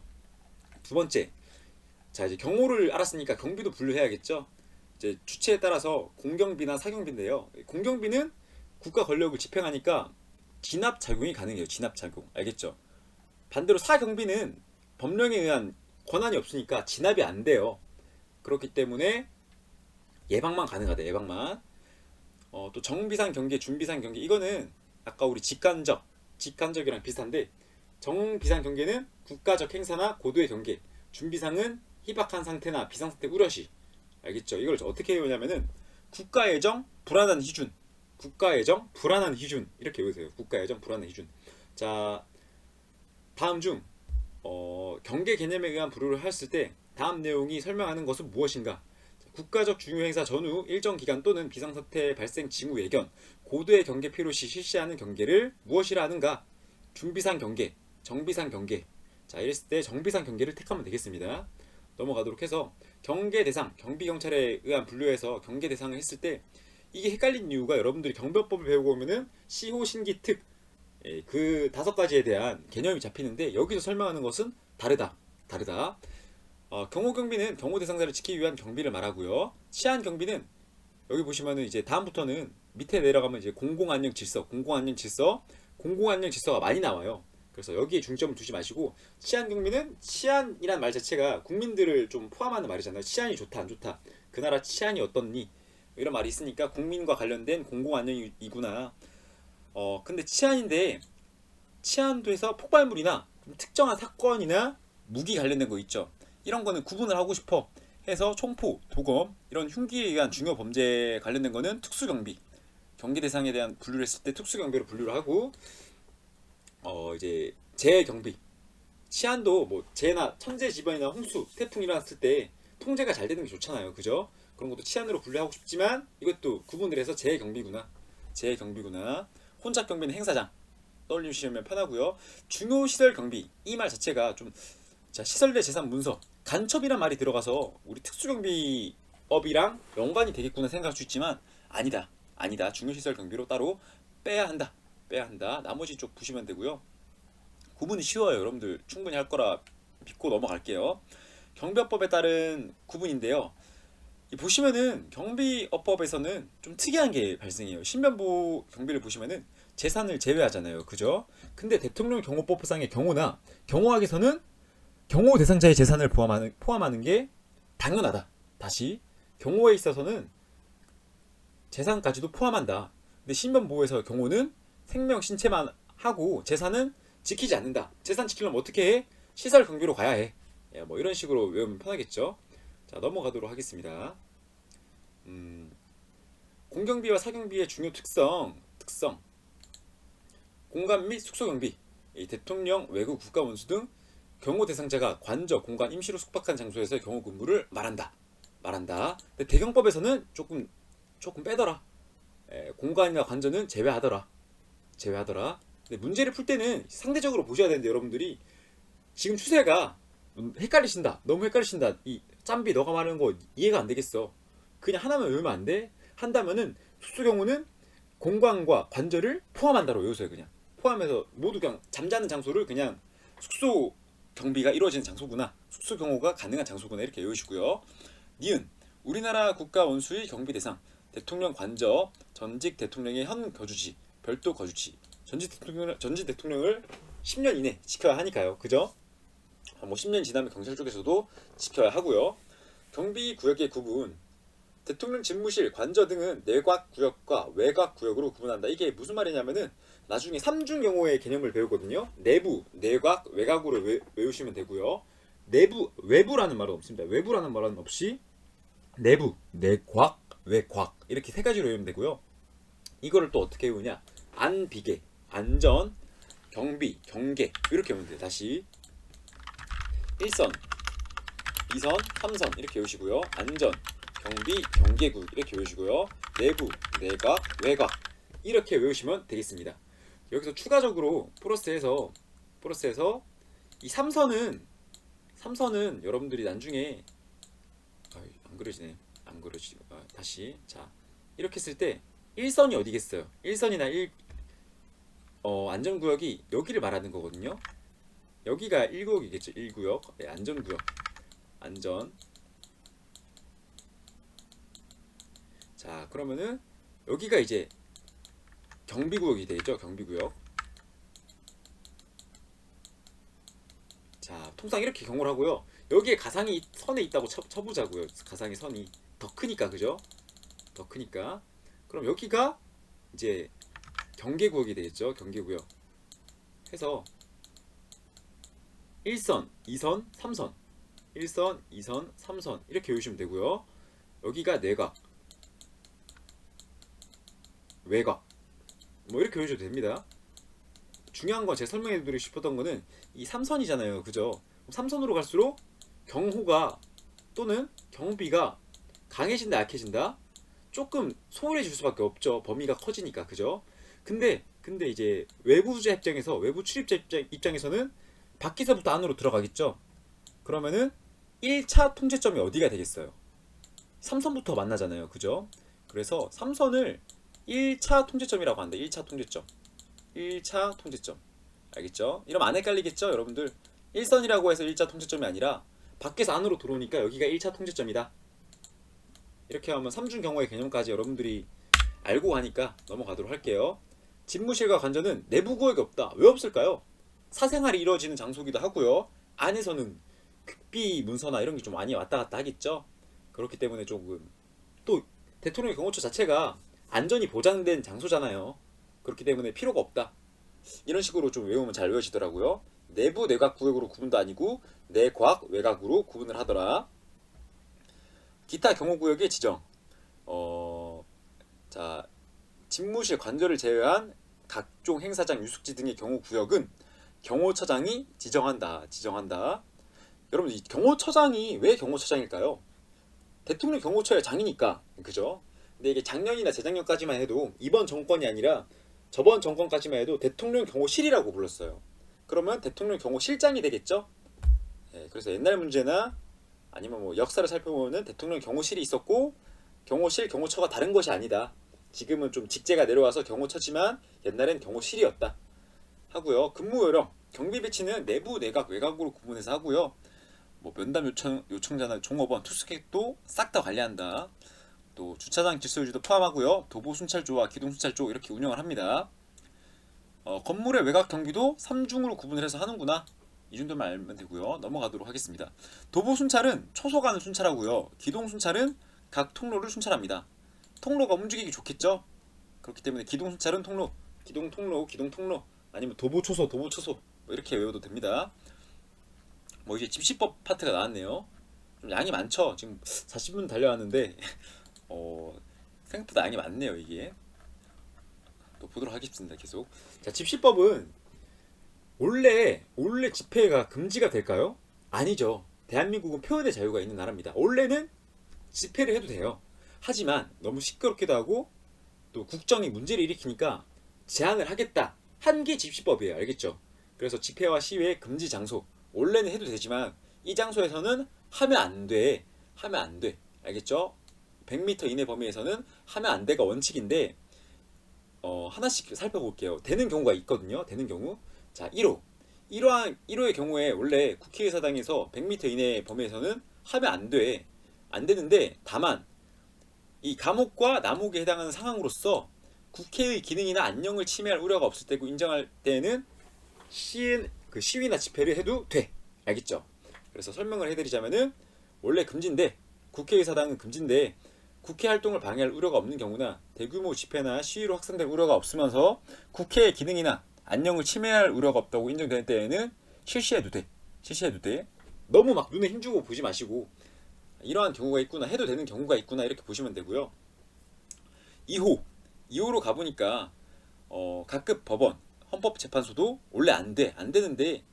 두 번째, 자 이제 경호를 알았으니까 경비도 분류해야겠죠. 이제 주체에 따라서 공경비나 사경비인데요. 공경비는 국가 권력을 집행하니까 진압 작용이 가능해요. 진압 작용 알겠죠? 반대로 사경비는 법령에 의한 권한이 없으니까 진압이 안 돼요. 그렇기 때문에 예방만 가능하다. 예방만. 또 정비상 경계, 준비상 경계 이거는 아까 우리 직간접이랑 비슷한데 정비상 경계는 국가적 행사나 고도의 경계, 준비상은 희박한 상태나 비상상태 우려시. 알겠죠? 이걸 어떻게 외우냐면은 국가예정 불안한 희준, 국가예정 불안한 희준 이렇게 외우세요. 국가예정 불안한 희준. 자 다음 중 경계 개념에 의한 분류를 했을 때 다음 내용이 설명하는 것은 무엇인가? 국가적 중요 행사 전후 일정 기간 또는 비상사태 발생 징후 예견, 고도의 경계 필요 시 실시하는 경계를 무엇이라 하는가? 준비상 경계, 정비상 경계. 자 이랬을 때 정비상 경계를 택하면 되겠습니다. 넘어가도록 해서 경계 대상, 경비경찰에 의한 분류에서 경계 대상을 했을 때 이게 헷갈린 이유가 여러분들이 경별법을 배우고 오면은 시호 신기 특 그 5가지에 대한 개념이 잡히는데 여기서 설명하는 것은 다르다. 경호 경비는 경호 대상자를 지키기 위한 경비를 말하고요. 치안 경비는 여기 보시면은 이제 다음부터는 밑에 내려가면 이제 공공안녕 질서가 많이 나와요. 그래서 여기에 중점을 두지 마시고 치안 경비는 치안이란 말 자체가 국민들을 좀 포함하는 말이잖아요. 치안이 좋다 안 좋다. 그 나라 치안이 어떻니? 이런 말이 있으니까 국민과 관련된 공공안녕이구나. 근데 치안인데 치안도에서 폭발물이나 특정한 사건이나 무기 관련된 거 있죠. 이런 거는 구분을 하고 싶어 해서 총포, 도검 이런 흉기에 의한 중요 범죄 관련된 거는 특수경비, 경기 대상에 대한 분류를 했을 때 특수경비로 분류를 하고 이제 재경비, 치안도 뭐 재나 천재지변이나 홍수, 태풍 일어났을 때 통제가 잘 되는 게 좋잖아요, 그죠? 그런 것도 치안으로 분류하고 싶지만 이것도 구분을 해서 재경비구나. 혼잡 경비는 행사장 떠올리시면 편하고요. 중요시설 경비 이 말 자체가 좀 시설대 재산 문서 간첩이란 말이 들어가서 우리 특수경비업이랑 연관이 되겠구나 생각할 수 있지만 아니다. 중요시설 경비로 따로 빼야 한다. 나머지 쪽 보시면 되고요. 구분이 쉬워요. 여러분들 충분히 할 거라 믿고 넘어갈게요. 경비업법에 따른 구분인데요. 보시면은 경비업법에서는 좀 특이한 게 발생해요. 신변보호 경비를 보시면은 재산을 제외하잖아요. 그죠? 근데 대통령 경호법상의 경호나 경호학에서는 경호 대상자의 재산을 포함하는 게 당연하다. 다시 경호에 있어서는 재산까지도 포함한다. 근데 신변보호에서 경호는 생명 신체만 하고 재산은 지키지 않는다. 재산 지키려면 어떻게 해? 시설 경비로 가야 해. 뭐 이런 식으로 외우면 편하겠죠. 자, 넘어가도록 하겠습니다. 공경비와 사경비의 중요 특성. 공간 및 숙소 경비. 대통령, 외국 국가 원수 등 경호 대상자가 관저, 공간, 임시로 숙박한 장소에서 경호 근무를 말한다. 근데 대경법에서는 조금 빼더라. 공간이나 관저는 제외하더라. 근데 문제를 풀 때는 상대적으로 보셔야 되는데 여러분들이 지금 추세가 너무 헷갈리신다. 이 짬비 너가 말하는 거 이해가 안 되겠어. 그냥 하나만 외우면 안 돼. 한다면은 숙소 경우는 공간과 관저를 포함한다로 외우세요. 그냥 포함해서 모두 그냥 잠자는 장소를 그냥 숙소 경비가 이루어지는 장소구나. 숙소 경호가 가능한 장소구나. 이렇게 외우시고요. 니은 우리나라 국가 원수의 경비 대상 대통령 관저 전직 대통령의 현 거주지 별도 거주지 전직 대통령을 10년 이내 지켜야 하니까요. 그죠? 뭐 10년 지나면 경찰 쪽에서도 지켜야 하고요. 경비 구역의 구분 대통령 집무실, 관저 등은 내곽 구역과 외곽 구역으로 구분한다. 이게 무슨 말이냐면은 나중에 삼중 경호의 개념을 배우거든요. 내부, 내곽, 외곽으로 외우시면 되고요. 내부, 외부라는 말은 없습니다. 외부라는 말은 없이 내부, 내곽, 외곽 이렇게 3가지로 외우면 되고요. 이거를 또 어떻게 외우냐? 안비계, 안전, 경비, 경계 이렇게 외우면 돼요. 다시 1선, 2선, 3선 이렇게 외우시고요. 안전, 경비, 경계구 이렇게 외우시고요. 내부, 내곽, 외곽 이렇게 외우시면 되겠습니다. 여기서 추가적으로 플러스해서 이 3선은 여러분들이 나중에 안 그러지. 다시 자 이렇게 했을 때 1선이 어디겠어요? 1선이나 안전구역이 여기를 말하는 거거든요. 여기가 1구역이겠죠. 1구역 안전구역 안전. 자 그러면은 여기가 이제 경비구역이 되겠죠. 경비구역. 자 통상 이렇게 경호를 하고요. 여기에 가상이 선에 있다고 쳐보자고요. 가상의 선이 더 크니까 그죠? 더 크니까 그럼 여기가 이제 경계구역이 되겠죠. 경계구역 해서 1선, 2선, 3선 1선, 2선, 3선 이렇게 외우시면 되고요. 여기가 내곽 외곽 뭐 이렇게 외우셔도 됩니다. 중요한 건 제가 설명해 드리고 싶었던 거는 이 3선이잖아요. 그죠? 3선으로 갈수록 경호가 또는 경비가 강해진다 약해진다? 조금 소홀해질 수밖에 없죠. 범위가 커지니까. 그죠? 근데 이제 외부자 입장에서 외부 출입자 입장에서는 밖에서부터 안으로 들어가겠죠. 그러면은 1차 통제점이 어디가 되겠어요? 3선부터 만나잖아요. 그죠? 그래서 3선을 1차 통제점이라고 한다. 1차 통제점. 1차 통제점. 알겠죠? 이러면 안 헷갈리겠죠 여러분들? 일선이라고 해서 1차 통제점이 아니라 밖에서 안으로 들어오니까 여기가 1차 통제점이다. 이렇게 하면 삼중 경호의 개념까지 여러분들이 알고 가니까 넘어가도록 할게요. 집무실과 관전은 내부 구역이 없다. 왜 없을까요? 사생활이 이루어지는 장소기도 하고요. 안에서는 극비 문서나 이런 게 좀 많이 왔다 갔다 하겠죠. 그렇기 때문에 조금 또 대통령의 경호처 자체가 안전이 보장된 장소잖아요. 그렇기 때문에 필요가 없다. 이런 식으로 좀 외우면 잘 외워지더라고요. 내부 내각 구역으로 구분도 아니고 내곽 외곽으로 구분을 하더라. 기타 경호구역의 지정. 자, 집무실 관저를 제외한 각종 행사장, 유숙지 등의 경호구역은 경호처장이 지정한다. 여러분, 이 경호처장이 왜 경호처장일까요? 대통령 경호처의 장이니까, 그죠? 근데 이게 작년이나 재작년까지만 해도 이번 정권이 아니라 저번 정권까지만 해도 대통령 경호실이라고 불렀어요. 그러면 대통령 경호실장이 되겠죠? 네, 그래서 옛날 문제나 아니면 뭐 역사를 살펴보면 대통령 경호실이 있었고 경호실, 경호처가 다른 것이 아니다. 지금은 좀 직제가 내려와서 경호처지만 옛날엔 경호실이었다. 하고요. 근무 요령, 경비 배치는 내부, 내각, 외곽으로 구분해서 하고요. 뭐 면담 요청자나 종업원, 투숙객도 싹 다 관리한다. 또 주차장 질서 유지도 포함하고요. 도보 순찰조와 기동 순찰조 이렇게 운영을 합니다. 건물의 외곽 경비도 3중으로 구분을 해서 하는구나. 이 정도만 알면 되고요. 넘어가도록 하겠습니다. 도보 순찰은 초소간을 순찰하고요. 기동 순찰은 각 통로를 순찰합니다. 통로가 움직이기 좋겠죠? 그렇기 때문에 기동 순찰은 통로, 기동 통로 아니면 도보 초소 뭐 이렇게 외워도 됩니다. 뭐 이제 집시법 파트가 나왔네요. 좀 양이 많죠? 지금 40분 달려왔는데 생각보다 양이 많네요. 이게 또 보도록 하겠습니다. 계속. 자, 집시법은 원래 집회가 금지가 될까요? 아니죠. 대한민국은 표현의 자유가 있는 나라입니다. 원래는 집회를 해도 돼요. 하지만 너무 시끄럽기도 하고 또 국정이 문제를 일으키니까 제한을 하겠다 한 게 집시법이에요. 알겠죠? 그래서 집회와 시위의 금지 장소 원래는 해도 되지만 이 장소에서는 하면 안 돼. 알겠죠? 100m 이내 범위에서는 하면 안 돼가 원칙인데 하나씩 살펴볼게요. 되는 경우가 있거든요. 되는 경우. 자, 1호의 경우에 원래 국회의사당에서 100m 이내 범위에서는 하면 안 돼. 안 되는데 다만 이 감옥과 남옥에 해당하는 상황으로서 국회의 기능이나 안녕을 침해할 우려가 없을 때고 인정할 때는 시위나 집회를 해도 돼. 알겠죠? 그래서 설명을 해드리자면은 원래 금지인데 국회의사당은 금지인데 국회 활동을 방해할 우려가 없는 경우나 대규모 집회나 시위로 확산될 우려가 없으면서 국회의 기능이나 안녕을 침해할 우려가 없다고 인정되는 때에는 실시해도 돼. 너무 막 눈에 힘주고 보지 마시고 이러한 경우가 있구나, 해도 되는 경우가 있구나 이렇게 보시면 되고요. 2호로 가보니까 각급 법원, 헌법재판소도 원래 안 되는데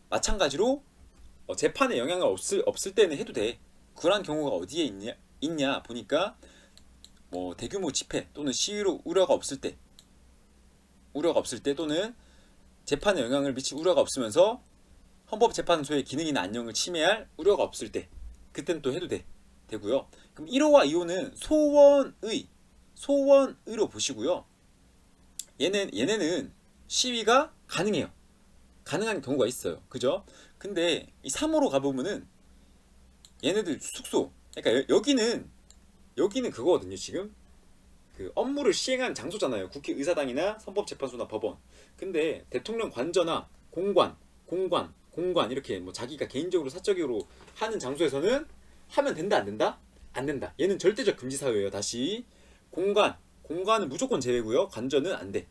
마찬가지로 재판에 영향을 없을 때는 해도 돼. 그런 경우가 어디에 있냐 보니까 뭐 대규모 집회 또는 시위로 우려가 없을 때 또는 재판에 영향을 미칠 우려가 없으면서 헌법재판소의 기능이나 안녕을 침해할 우려가 없을 때 그때는 또 해도 되고요. 그럼 1호와 2호는 소원의로 보시고요. 얘네는 시위가 가능한 경우가 있어요. 그죠? 근데 이 3호로 가보면은 얘네들 숙소, 그러니까 여기는 그거거든요. 지금 그 업무를 시행한 장소잖아요. 국회의사당이나 헌법재판소나 법원. 근데 대통령 관저나 공관 이렇게 뭐 자기가 개인적으로 사적으로 하는 장소에서는 하면 된다 안 된다? 안 된다. 얘는 절대적 금지 사유예요. 다시 공관은 무조건 제외고요. 관저는 안 돼.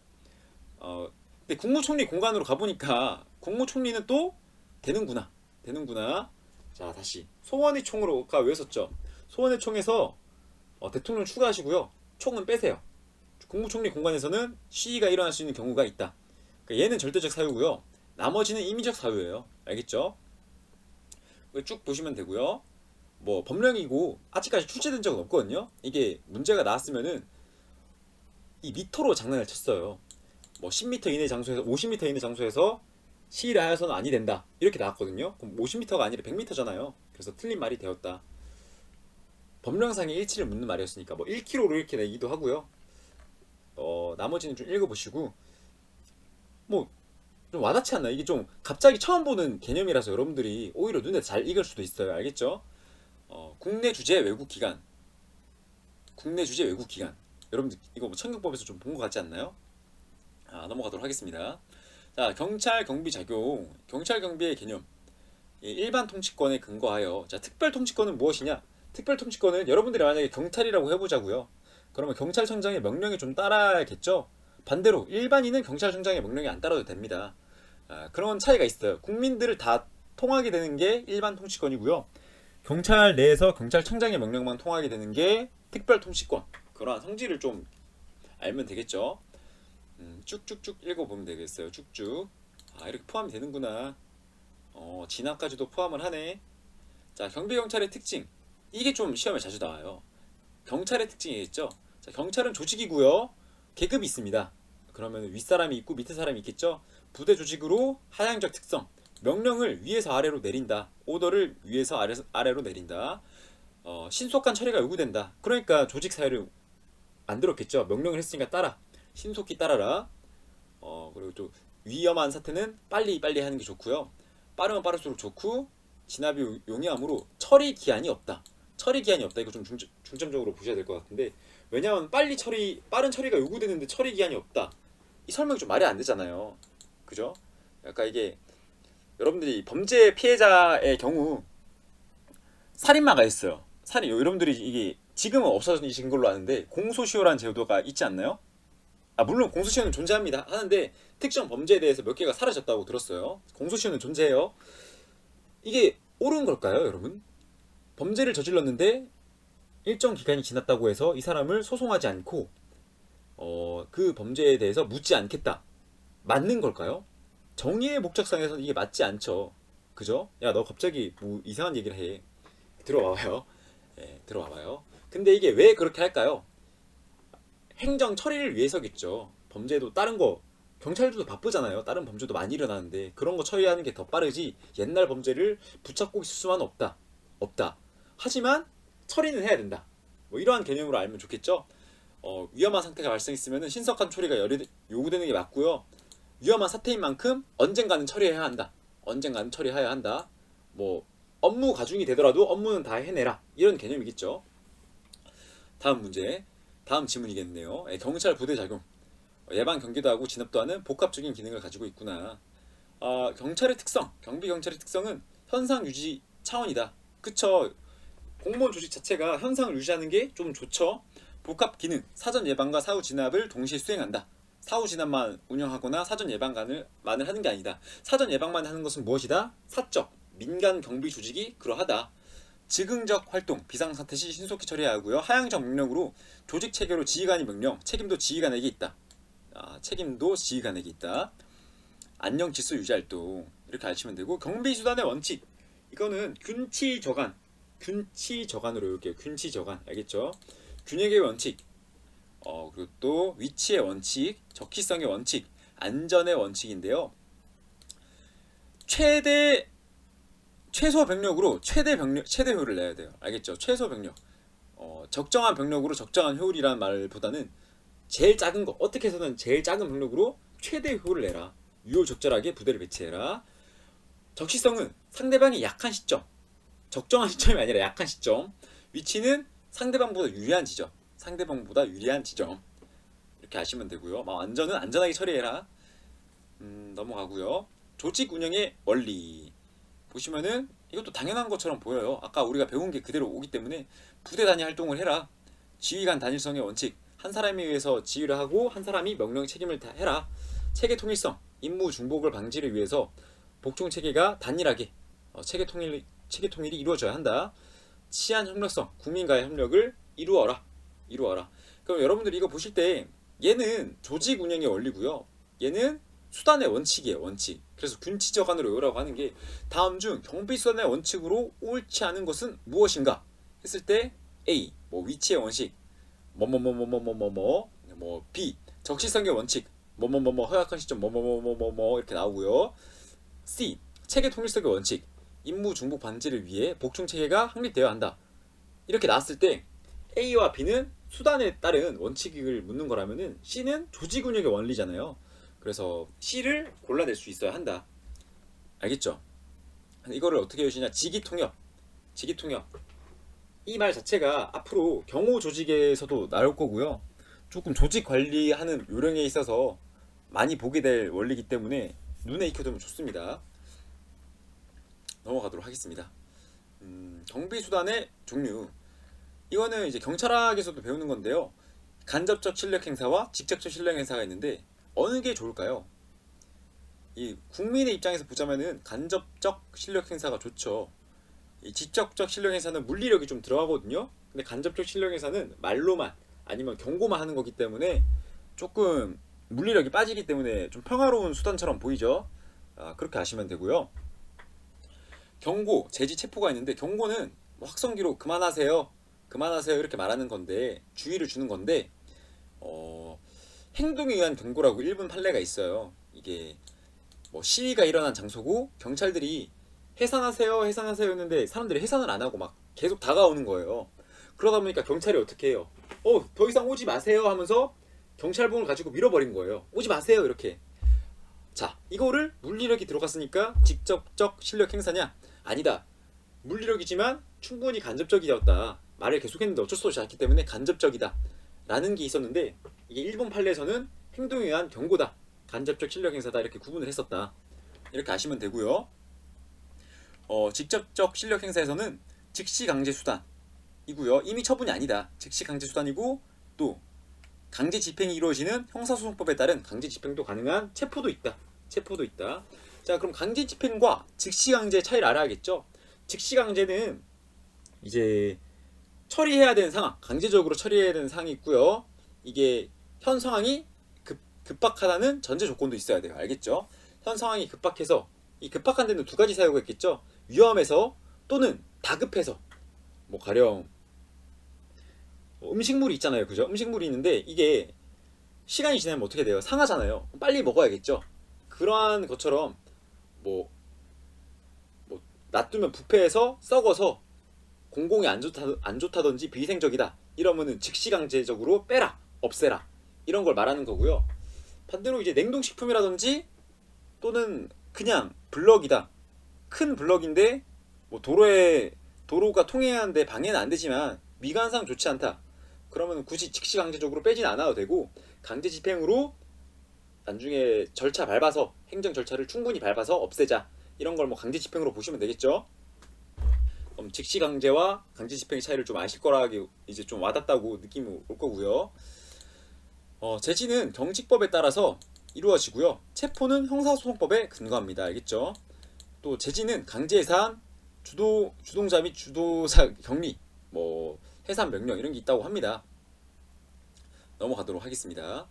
근데 국무총리 공관으로 가보니까 국무총리는 또 되는구나. 자, 다시 소원의 총으로 아까 외웠었죠. 소원의 총에서 대통령 추가하시고요. 총은 빼세요. 국무총리 공관에서는 시위가 일어날 수 있는 경우가 있다. 그러니까 얘는 절대적 사유고요. 나머지는 임의적 사유예요. 알겠죠? 쭉 보시면 되고요. 뭐 법령이고 아직까지 출제된 적은 없거든요. 이게 문제가 나왔으면은 이 미터로 장난을 쳤어요. 뭐 10m 이내 장소에서 50m 이내 장소에서 시위를 하여서는 아니 된다 이렇게 나왔거든요. 그럼 50m가 아니라 100m잖아요. 그래서 틀린 말이 되었다. 법령상의 일치를 묻는 말이었으니까 뭐 1km로 이렇게 내기도 하고요. 나머지는 좀 읽어보시고 뭐 좀 와닿지 않나? 이게 좀 갑자기 처음 보는 개념이라서 여러분들이 오히려 눈에 잘 익을 수도 있어요. 알겠죠? 국내 주재 외국 기관, 국내 주재 외국 기관. 여러분들 이거 뭐 청경법에서 좀 본 것 같지 않나요? 넘어가도록 하겠습니다. 자, 경찰 경비 작용, 경찰 경비의 개념. 일반 통치권에 근거하여, 자, 특별 통치권은 무엇이냐? 특별 통치권은 여러분들이 만약에 경찰이라고 해보자고요. 그러면 경찰청장의 명령에 좀 따라야겠죠? 반대로 일반인은 경찰청장의 명령에 안 따라도 됩니다. 그런 차이가 있어요. 국민들을 다 통하게 되는 게 일반 통치권이고요. 경찰 내에서 경찰청장의 명령만 통하게 되는 게 특별 통치권. 그러한 성질을 좀 알면 되겠죠. 쭉쭉쭉 읽어보면 되겠어요. 쭉쭉. 이렇게 포함이 되는구나. 진압까지도 포함을 하네. 자, 경비경찰의 특징. 이게 좀 시험에 자주 나와요. 경찰의 특징이겠죠. 자, 경찰은 조직이고요. 계급이 있습니다. 그러면 윗사람이 있고 밑에 사람이 있겠죠. 부대 조직으로 하향적 특성. 명령을 위에서 아래로 내린다. 오더를 위에서 아래로 내린다. 신속한 처리가 요구된다. 그러니까 조직 사회를 만들었겠죠. 명령을 했으니까 따라. 신속히 따라라. 그리고 또 위험한 사태는 빨리 하는 게 좋고요. 빠르면 빠를수록 좋고, 진압이 용이하므로 처리 기한이 없다. 처리 기한이 없다. 이거 좀 중점적으로 보셔야 될 것 같은데, 왜냐하면 빠른 처리가 요구되는데 처리 기한이 없다. 이 설명이 좀 말이 안 되잖아요. 그죠? 약간 이게 여러분들이 범죄 피해자의 경우 살인마가 있어요. 여러분들이 이게 지금은 없어진 걸로 아는데 공소시효라는 제도가 있지 않나요? 물론 공소시효는 존재합니다. 하는데 특정 범죄에 대해서 몇 개가 사라졌다고 들었어요. 공소시효는 존재해요. 이게 옳은 걸까요, 여러분? 범죄를 저질렀는데 일정 기간이 지났다고 해서 이 사람을 소송하지 않고 그 범죄에 대해서 묻지 않겠다. 맞는 걸까요? 정의의 목적상에서는 이게 맞지 않죠. 그죠? 야, 너 갑자기 뭐 이상한 얘기를 해. 들어와봐요. 들어와봐요. 근데 이게 왜 그렇게 할까요? 행정 처리를 위해서겠죠. 범죄도 다른 거 경찰들도 바쁘잖아요. 다른 범죄도 많이 일어나는데 그런 거 처리하는 게 더 빠르지 옛날 범죄를 붙잡고 있을 수만 없다. 하지만 처리는 해야 된다. 뭐 이러한 개념으로 알면 좋겠죠. 위험한 상태가 발생했으면 신속한 처리가 요구되는 게 맞고요. 위험한 사태인 만큼 언젠가는 처리해야 한다. 언젠가는 처리해야 한다. 뭐 업무 가중이 되더라도 업무는 다 해내라. 이런 개념이겠죠. 다음 문제. 다음 질문이겠네요. 경찰 부대 작용. 예방 경계도 하고 진압도 하는 복합적인 기능을 가지고 있구나. 경찰의 특성. 경비 경찰의 특성은 현상 유지 차원이다. 그쵸. 공무원 조직 자체가 현상을 유지하는 게 좀 좋죠. 복합 기능. 사전 예방과 사후 진압을 동시에 수행한다. 사후 진압만 운영하거나 사전 예방만을 하는 게 아니다. 사전 예방만 하는 것은 무엇이다? 사적, 민간 경비 조직이 그러하다. 즉응적 활동, 비상사태 시 신속히 처리하고요. 하향적 명령으로 조직 체계로 지휘관이 명령, 책임도 지휘관에게 있다. 책임도 지휘관에게 있다. 안녕 질서 유지 활동 이렇게 아시면 되고, 경비수단의 원칙. 이거는 균치저간으로 이렇게 균치저간 알겠죠? 균형의 원칙. 그리고 또 위치의 원칙, 적시성의 원칙, 안전의 원칙인데요. 최소 병력으로 최대 효율을 내야 돼요. 알겠죠? 최소 병력. 적정한 병력으로 적정한 효율이라는 말보다는 제일 작은 거, 어떻게 해서든 제일 작은 병력으로 최대 효율을 내라. 유효적절하게 부대를 배치해라. 적시성은 상대방이 약한 시점, 적정한 시점이 아니라 약한 시점. 위치는 상대방보다 유리한 지점, 이렇게 아시면 되고요. 안전은 안전하게 처리해라. 넘어가고요. 조직 운영의 원리. 보시면은 이것도 당연한 것처럼 보여요. 아까 우리가 배운 게 그대로 오기 때문에 부대 단위 활동을 해라. 지휘관 단일성의 원칙. 한 사람에 의해서 지휘를 하고 한 사람이 명령 책임을 다 해라. 체계 통일성. 임무 중복을 방지를 위해서 복종 체계가 단일하게 체계 통일이 이루어져야 한다. 치안 협력성. 국민과의 협력을 이루어라. 그럼 여러분들이 이거 보실 때 얘는 조직 운영의 원리고요. 얘는 수단의 원칙이에요. 원칙. 그래서 균치저간으로 외우라고 하는 게 다음 중 경비수단의 원칙으로 옳지 않은 것은 무엇인가 했을 때 A. 위치의 원칙 B. 적시성의 원칙 허약한 시점 이렇게 나오고요. C. 체계 통일성의 원칙. 임무 중복 방지를 위해 복종 체계가 확립되어야 한다. 이렇게 나왔을 때 A와 B는 수단에 따른 원칙을 묻는 거라면은 C는 조직 운영의 원리잖아요. 그래서 C를 골라낼 수 있어야 한다. 알겠죠? 이거를 어떻게 해주시냐? 직위통역. 직위통역. 이 말 자체가 앞으로 경호 조직에서도 나올 거고요. 조금 조직 관리하는 요령에 있어서 많이 보게 될 원리이기 때문에 눈에 익혀두면 좋습니다. 넘어가도록 하겠습니다. 경비수단의 종류. 이거는 이제 경찰학에서도 배우는 건데요. 간접적 실력 행사와 직접적 실력 행사가 있는데 어느 게 좋을까요? 이 국민의 입장에서 보자면은 간접적 실력 행사가 좋죠. 이 직접적 실력 행사는 물리력이 좀 들어가거든요. 근데 간접적 실력 행사는 말로만 아니면 경고만 하는 거기 때문에 조금 물리력이 빠지기 때문에 좀 평화로운 수단처럼 보이죠. 그렇게 아시면 되고요. 경고, 제지, 체포가 있는데 경고는 뭐 확성기로 그만하세요, 그만하세요 이렇게 말하는 건데 주의를 주는 건데 행동에 의한 경고라고 일본 판례가 있어요. 이게 뭐 시위가 일어난 장소고 경찰들이 해산하세요 해산하세요 했는데 사람들이 해산을 안 하고 막 계속 다가오는 거예요. 그러다 보니까 경찰이 어떻게 해요? 더 이상 오지 마세요 하면서 경찰봉을 가지고 밀어버린 거예요. 오지 마세요 이렇게. 자, 이거를 물리력이 들어갔으니까 직접적 실력 행사냐? 아니다. 물리력이지만 충분히 간접적이었다. 말을 계속했는데 어쩔 수 없이 않기 때문에 간접적이다 라는 게 있었는데 이게 일본 판례에서는 행동에 의한 경고다, 간접적 실력 행사다 이렇게 구분을 했었다. 이렇게 아시면 되고요. 직접적 실력 행사에서는 즉시 강제 수단이고요. 이미 처분이 아니다. 즉시 강제 수단이고 또 강제 집행이 이루어지는 형사소송법에 따른 강제 집행도 가능한 체포도 있다. 체포도 있다. 자, 그럼 강제 집행과 즉시 강제의 차이를 알아야겠죠. 즉시 강제는 이제 처리해야 되는 상황, 강제적으로 처리해야 되는 상황이 있고요. 이게 현 상황이 급박하다는 전제 조건도 있어야 돼요. 알겠죠? 현 상황이 급박해서 이 급박한 데는 두 가지 사유가 있겠죠. 위험해서 또는 다급해서 뭐 가령 음식물이 있잖아요. 그죠? 음식물이 있는데 이게 시간이 지나면 어떻게 돼요? 상하잖아요. 빨리 먹어야겠죠. 그러한 것처럼 뭐 놔두면 부패해서 썩어서 공공에 안 좋다든지 비위생적이다 이러면은 즉시 강제적으로 빼라, 없애라 이런 걸 말하는 거고요. 반대로 이제 냉동식품이라든지 또는 그냥 블럭이다, 큰 블럭인데 뭐 도로가 통해야 하는데 방해는 안 되지만 미관상 좋지 않다, 그러면 굳이 즉시 강제적으로 빼진 않아도 되고 강제 집행으로 나중에 절차 밟아서 행정 절차를 충분히 밟아서 없애자 이런 걸 뭐 강제 집행으로 보시면 되겠죠. 그럼 즉시 강제와 강제 집행의 차이를 좀 아실 거라 이제 좀 와닿다고 느낌이 올 거고요. 제지는 경직법에 따라서 이루어지고요. 체포는 형사소송법에 근거합니다. 알겠죠? 또 제지는 강제해산, 주동자 및 주도사 격리, 뭐 해산 명령 이런 게 있다고 합니다. 넘어가도록 하겠습니다.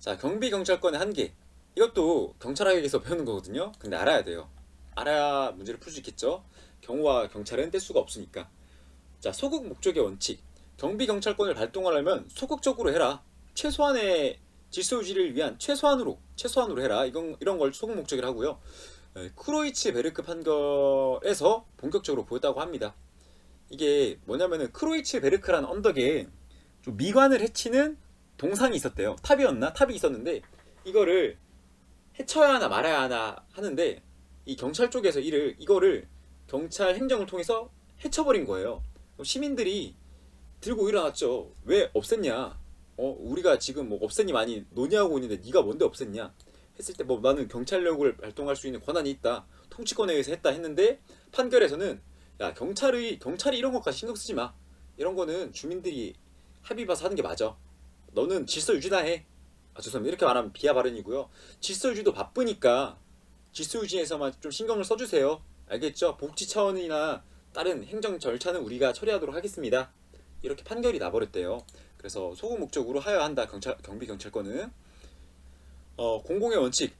자, 경비경찰권의 한계. 이것도 경찰학에서 배우는 거거든요. 근데 알아야 돼요. 알아야 문제를 풀 수 있겠죠. 경호와 경찰은 뗄 수가 없으니까. 자, 소극 목적의 원칙. 경비경찰권을 발동하려면 소극적으로 해라. 최소한의 질서 유지를 위한 최소한으로 해라. 이런 걸 소극 목적이라 하고요. 크로이츠 베르크 판결에서 본격적으로 보였다고 합니다. 이게 뭐냐면은 크로이츠 베르크라는 언덕에 좀 미관을 해치는 동상이 있었대요. 탑이 있었는데 이거를 해쳐야 하나 말아야 하나 하는데 이 경찰 쪽에서 이거를 경찰 행정을 통해서 해쳐버린 거예요. 시민들이 들고 일어났죠. 왜 없앴냐? 우리가 지금 뭐 없애니 많이 논의하고 있는데 네가 뭔데 없앴냐? 했을 때 뭐 나는 경찰력을 발동할 수 있는 권한이 있다. 통치권에 의해서 했다 했는데 판결에서는 야, 경찰이 이런 것까지 신경 쓰지 마. 이런 거는 주민들이 합의 봐서 하는 게 맞아. 너는 질서 유지나 해. 죄송합니다. 이렇게 말하면 비하 발언이고요. 질서 유지도 바쁘니까 질서 유지에서만 좀 신경을 써주세요. 알겠죠? 복지 차원이나 다른 행정 절차는 우리가 처리하도록 하겠습니다. 이렇게 판결이 나버렸대요. 그래서 소극 목적으로 하여야 한다. 경비경찰권은 공공의 원칙,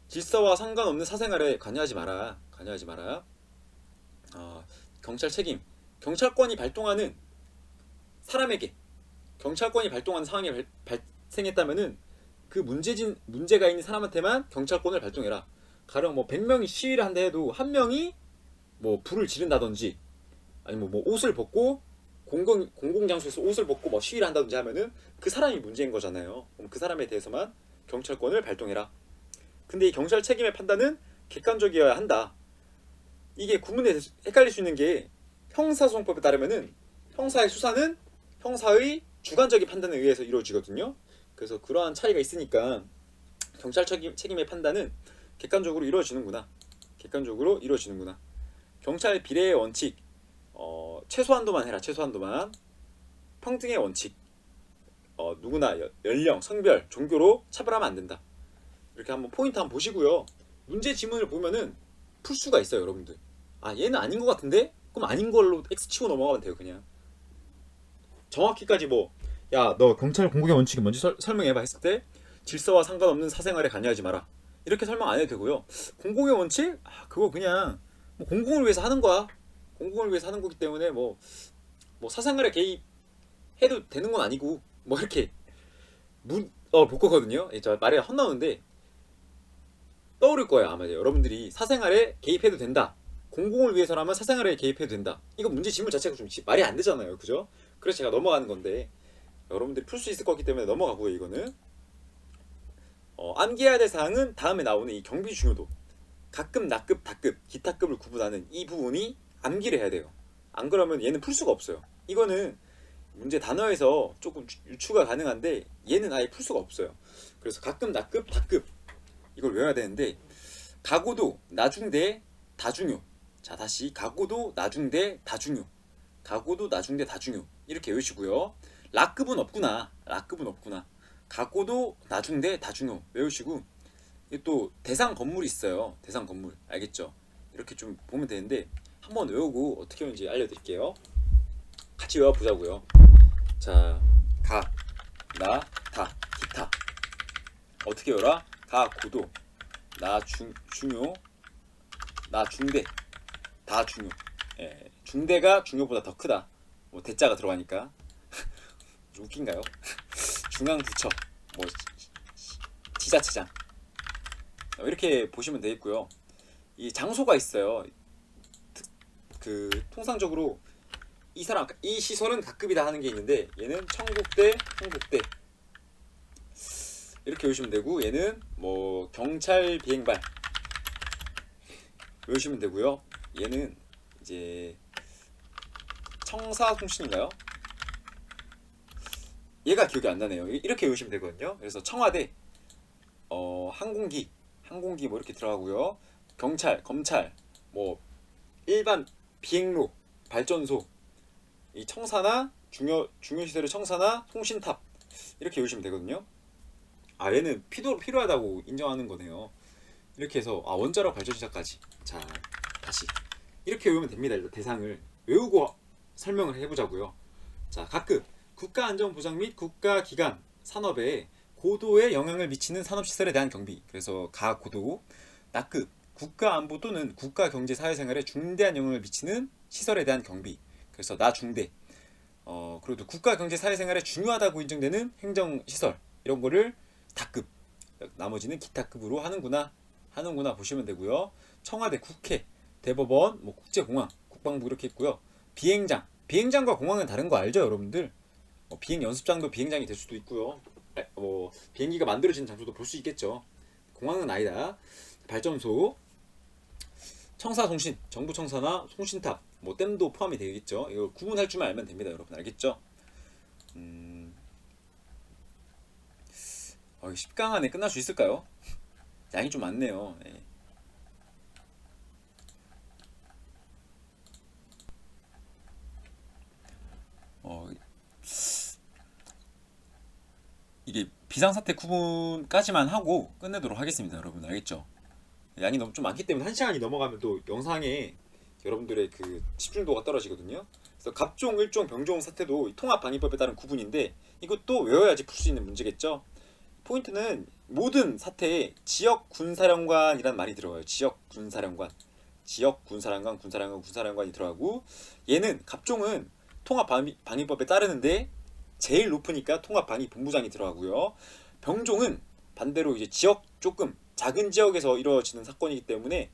질서와 상관없는 사생활에 관여하지 마라. 경찰 책임, 경찰권이 발동하는 사람에게, 경찰권이 발동하는 상황이 발생했다면은 그 문제가 있는 사람한테만 경찰권을 발동해라. 가령 뭐 100명이 시위를 한다 해도 한 명이 뭐 불을 지른다든지 아니면 뭐 옷을 벗고 공공장소에서 옷을 벗고 뭐 시위를 한다든지 하면은 그 사람이 문제인 거잖아요. 그럼 그 사람에 대해서만 경찰권을 발동해라. 근데 이 경찰 책임의 판단은 객관적이어야 한다. 이게 구문에 헷갈릴 수 있는 게 형사소송법에 따르면은 형사의 수사는 형사의 주관적인 판단에 의해서 이루어지거든요. 그래서 그러한 차이가 있으니까 경찰 책임의 판단은 객관적으로 이루어지는구나. 객관적으로 이루어지는구나. 경찰 비례의 원칙, 최소한도만 해라. 최소한도만. 평등의 원칙, 누구나 연령, 성별, 종교로 차별하면 안 된다. 이렇게 한번 포인트 한번 보시고요. 문제 지문을 보면은 풀 수가 있어요, 여러분들. 아, 얘는 아닌 것 같은데? 그럼 아닌 걸로 X 치고 넘어가면 돼요, 그냥. 정확히까지 뭐, 야, 너 경찰 공공의 원칙이 뭔지 설명해봐 했을 때 질서와 상관없는 사생활에 관여하지 마라. 이렇게 설명 안 해도 되고요. 공공의 원칙? 아, 그거 그냥 뭐 공공을 위해서 하는 거야. 공공을 위해서 하는 거기 때문에 뭐 사생활에 개입해도 되는 건 아니고 뭐 이렇게 볼 거거든요. 저 말이 헛나오는데 떠오를 거예요. 아마 여러분들이 사생활에 개입해도 된다. 공공을 위해서라면 사생활에 개입해도 된다. 이거 문제 지문 자체가 좀 말이 안 되잖아요. 그죠? 그래서 제가 넘어가는 건데 여러분들이 풀 수 있을 거기 때문에 넘어가고요. 이거는 암기해야 될 사항은 다음에 나오는 이 경비 중요도, 각급, 낙급, 다급, 기타급을 구분하는 이 부분이 암기를 해야 돼요. 안 그러면 얘는 풀 수가 없어요. 이거는 문제 단어에서 조금 유추가 가능한데 얘는 아예 풀 수가 없어요. 그래서 각급, 낙급, 다급 이걸 외워야 되는데 가고도, 나중대, 다중요. 자, 다시 가고도, 나중대, 다중요. 가고도, 나중대, 다중요. 이렇게 외우시고요. 락급은 없구나. 락급은 없구나. 가고도, 나중대, 다중요 외우시고, 또 대상 건물이 있어요. 대상 건물. 알겠죠? 이렇게 좀 보면 되는데 한번 외우고 어떻게 하는지 알려드릴게요. 같이 외워보자고요. 자, 가, 나, 다, 기타. 어떻게 외워라? 가, 고도, 나, 중요, 나, 중대, 다 중요. 예, 중대가 중요보다 더 크다. 뭐 대자가 들어가니까 좀 웃긴가요? 중앙부처, 뭐 지자체장. 이렇게 보시면 되겠고요. 이 장소가 있어요. 통상적으로 이 시설은 각급이다 하는 게 있는데 얘는 청국대, 흥국대 이렇게 외우시면 되고, 얘는 뭐 경찰 비행발 외우시면 되고요. 얘는 이제 청사통신인가요? 얘가 기억이 안 나네요. 이렇게 외우시면 되거든요. 그래서 청와대, 항공기 뭐 이렇게 들어가고요. 경찰, 검찰, 뭐 일반 비행로, 발전소, 이 청사나 중요시설의 청사나 통신탑 이렇게 외우시면 되거든요. 아, 얘는 필요하다고 인정하는 거네요. 이렇게 해서 원자력 발전시설까지. 자, 다시 이렇게 외우면 됩니다. 일단 대상을 외우고 설명을 해보자고요. 자, 각급 국가안전보장 및 국가기관 산업에 고도의 영향을 미치는 산업시설에 대한 경비. 그래서 가고도. 낙급 국가안보 또는 국가경제사회생활에 중대한 영향을 미치는 시설에 대한 경비. 그래서 나중대. 그리고 국가경제사회생활에 중요하다고 인정되는 행정시설 이런 거를 다급. 나머지는 기타급으로 하는구나 보시면 되고요. 청와대, 국회, 대법원, 뭐 국제공항, 국방부 이렇게 있고요. 비행장과 공항은 다른 거 알죠, 여러분들? 비행 연습장도 비행장이 될 수도 있고요. 비행기가 만들어지는 장소도 볼 수 있겠죠. 공항은 아니다. 발전소, 청사통신, 정부청사나 통신탑, 뭐 댐도 포함이 되겠죠. 이거 구분할 줄만 알면 됩니다, 여러분. 알겠죠? 10강 안에 끝날 수 있을까요? 양이 좀 많네요. 예. 이게 비상사태 구분까지만 하고 끝내도록 하겠습니다, 여러분. 알겠죠? 양이 너무 좀 많기 때문에 1시간이 넘어가면 또 영상에 여러분들의 그 집중도가 떨어지거든요. 그래서 갑종, 일종, 병종 사태도 통합방위법에 따른 구분인데 이것도 외워야지 풀 수 있는 문제겠죠. 포인트는 모든 사태에 지역군사령관이란 말이 들어가요. 지역군사령관, 군사령관이 들어가고, 얘는 갑종은 통합방위법에 따르는데 제일 높으니까 통합방위본부장이 들어가고요. 병종은 반대로 이제 조금 작은 지역에서 이루어지는 사건이기 때문에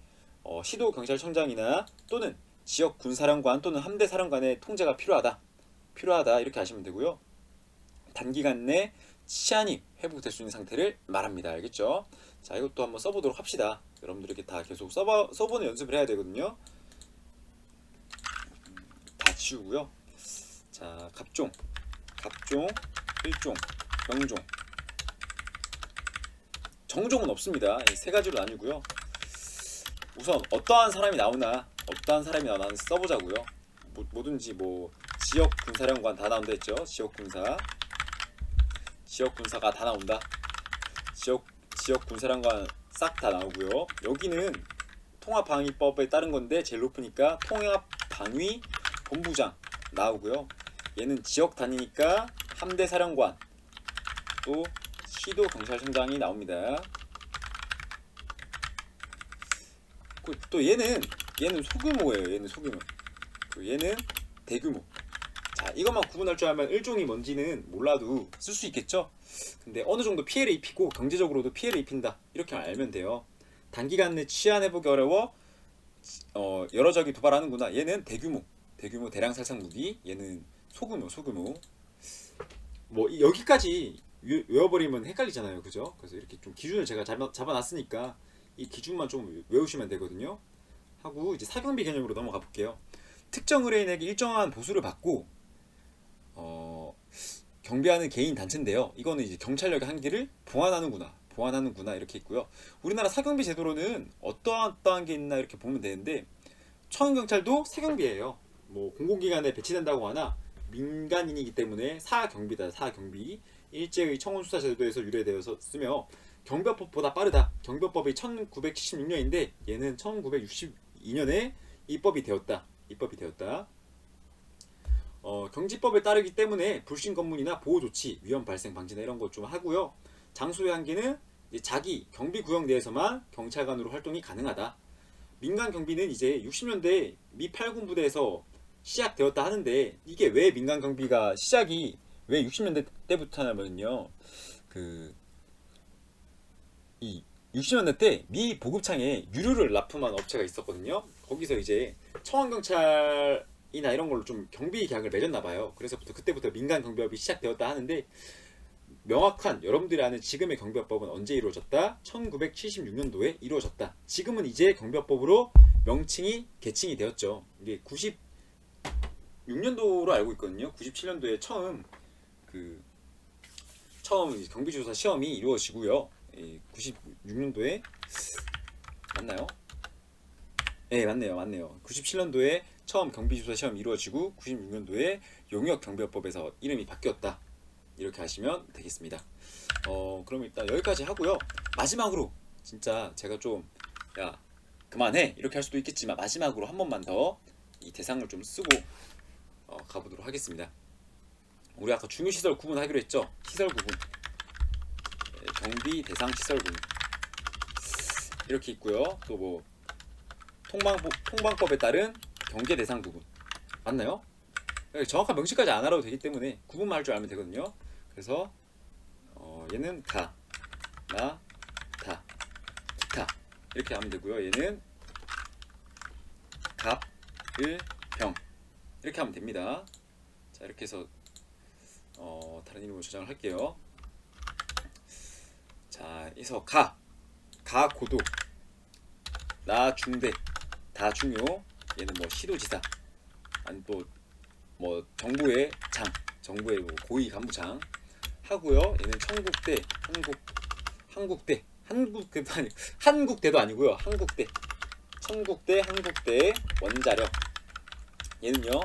시도경찰청장이나 또는 지역군사령관 또는 함대사령관의 통제가 필요하다 이렇게 하시면 되고요. 단기간 내 치안이 회복될 수 있는 상태를 말합니다. 알겠죠? 자, 이것도 한번 써보도록 합시다. 여러분들에게 다 계속 써보는 연습을 해야 되거든요. 다 지우고요. 자, 갑종, 일종, 병종, 정종은 없습니다. 이 세 가지로 나뉘고요. 우선 어떠한 사람이 나오나 써보자고요. 뭐든지 뭐 지역 군사령관 다 나온다 했죠. 지역 군사가 다 나온다. 지역 군사령관 싹 다 나오고요. 여기는 통합방위법에 따른 건데 제일 높으니까 통합방위 본부장 나오고요. 얘는 지역 단위니까 함대 사령관, 또 시도 경찰청장이 나옵니다. 또 얘는 소규모예요. 얘는 소규모. 얘는 대규모. 자, 이것만 구분할 줄 알면 일종이 뭔지는 몰라도 쓸 수 있겠죠? 근데 어느 정도 피해를 입히고 경제적으로도 피해를 입힌다. 이렇게 알면 돼요. 단기간 내 치안 회복이 어려워 여러 적이 도발하는구나. 얘는 대규모 대량 살상 무기. 얘는 소규모. 뭐 여기까지 외워버리면 헷갈리잖아요. 그죠? 그래서 이렇게 좀 기준을 제가 잡아놨으니까 이 기준만 좀 외우시면 되거든요. 하고 이제 사경비 개념으로 넘어가 볼게요. 특정 의뢰인에게 일정한 보수를 받고 경비하는 개인 단체인데요. 이거는 이제 경찰력의 한계를 보완하는구나 이렇게 있고요. 우리나라 사경비 제도로는 어떠한 게 있나 이렇게 보면 되는데, 청원경찰도 사경비예요. 뭐 공공기관에 배치된다고 하나 민간인이기 때문에 사경비다. 사경비. 일제의 청원수사 제도에서 유래되어서 쓰며 경비법보다 빠르다. 경비법이 1976년인데 얘는 1962년에 입법이 되었다. 경지법에 따르기 때문에 불신 검문이나 보호 조치, 위험 발생 방지나 이런 것 좀 하고요. 장소의 한계는 이제 자기 경비 구역 내에서만 경찰관으로 활동이 가능하다. 민간 경비는 이제 60년대 미 8군 부대에서 시작되었다 하는데, 이게 왜 민간 경비가 시작이 왜 60년대 때부터 하냐면요. 이 60년대 때 미 보급창에 유류를 납품한 업체가 있었거든요. 거기서 이제 청원경찰이나 이런 걸로 좀 경비 계약을 맺었나 봐요. 그때부터 민간 경비업이 시작되었다 하는데, 명확한 여러분들이 아는 지금의 경비업법은 언제 이루어졌다? 1976년도에 이루어졌다. 지금은 이제 경비업법으로 개칭이 되었죠. 이게 96년도로 알고 있거든요. 97년도에 처음 경비조사 시험이 이루어지고요. 96년도에 맞나요? 네, 맞네요. 97년도에 처음 경비조사 시험이 이루어지고 96년도에 용역경비업법에서 이름이 바뀌었다. 이렇게 하시면 되겠습니다. 그럼 일단 여기까지 하고요. 마지막으로 진짜 제가 좀 그만해 이렇게 할 수도 있겠지만, 마지막으로 한 번만 더 이 대상을 좀 쓰고 가보도록 하겠습니다. 우리 아까 중요시설 구분하기로 했죠. 시설 구분, 경비 대상 시설 구분 이렇게 있고요. 또 뭐 통방법에 따른 경계 대상 구분 맞나요? 정확한 명칭까지 안 알아도 되기 때문에 구분만 할 줄 알면 되거든요. 그래서 얘는 가, 나, 다, 기타 이렇게 하면 되고요. 얘는 갑, 을, 병 이렇게 하면 됩니다. 자, 이렇게 해서 다른 이름으로 저장을 할게요. 자, 그래서 가 고도, 나 중대, 다 중요. 얘는 뭐 시도지사, 아니 또 뭐 정부의 뭐 고위 간부장 하고요. 얘는 청국대, 한국대도 아니고요. 한국대 원자력. 얘는요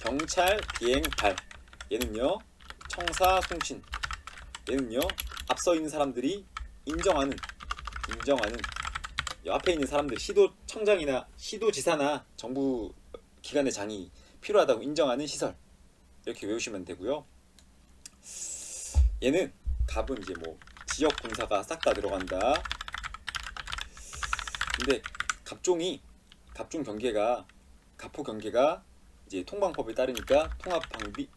경찰 비행발. 얘는요 청사 송신. 얘는요 앞서 있는 사람들이 인정하는 앞에 있는 사람들, 시도청장이나 시도지사나 정부 기관의 장이 필요하다고 인정하는 시설. 이렇게 외우시면 되고요. 얘는 갑은 이제 뭐 지역 군사가 싹 다 들어간다. 근데 갑종 경계가 이제 통방법에 따르니까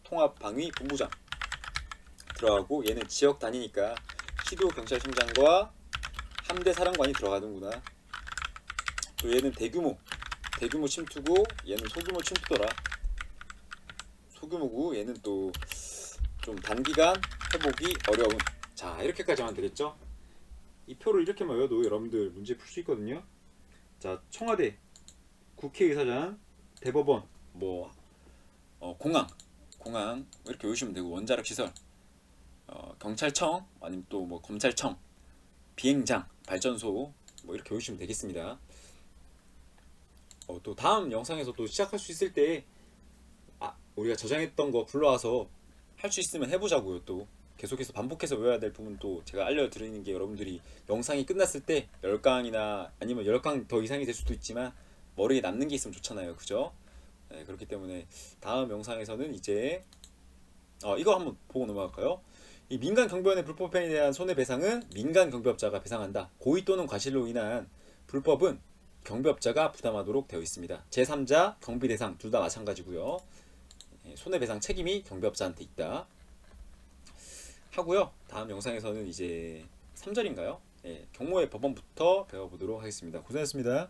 통합방위 본부장 들어가고, 얘는 지역 단위니까 시도 경찰청장과 함대 사령관이 들어가는구나. 또 얘는 대규모 침투고, 얘는 소규모 침투더라. 소규모고, 얘는 또 좀 단기간 해보기 어려운. 자, 이렇게까지 하면 되겠죠? 이 표를 이렇게만 외워도 여러분들 문제 풀 수 있거든요. 자, 청와대, 국회의사당, 대법원, 뭐 공항 이렇게 외우시면 되고, 원자력 시설, 경찰청 아니면 또 뭐 검찰청, 비행장, 발전소 뭐 이렇게 외우시면 되겠습니다. 또 다음 영상에서 또 시작할 수 있을 때 우리가 저장했던 거 불러와서 할 수 있으면 해보자고요. 또 계속해서 반복해서 외워야 될 부분도 제가 알려드리는 게, 여러분들이 영상이 끝났을 때 10강이나 아니면 10강 더 이상이 될 수도 있지만 머리에 남는 게 있으면 좋잖아요. 그죠? 네, 그렇기 때문에 다음 영상에서는 이제 이거 한번 보고 넘어갈까요? 이 민간 경비원의 불법행위에 대한 손해배상은 민간 경비업자가 배상한다. 고의 또는 과실로 인한 불법은 경비업자가 부담하도록 되어 있습니다. 제3자, 경비대상 둘 다 마찬가지고요. 손해배상 책임이 경비업자한테 있다 하고요. 다음 영상에서는 이제 3절인가요? 경모의 법원부터 배워보도록 하겠습니다. 고생하셨습니다.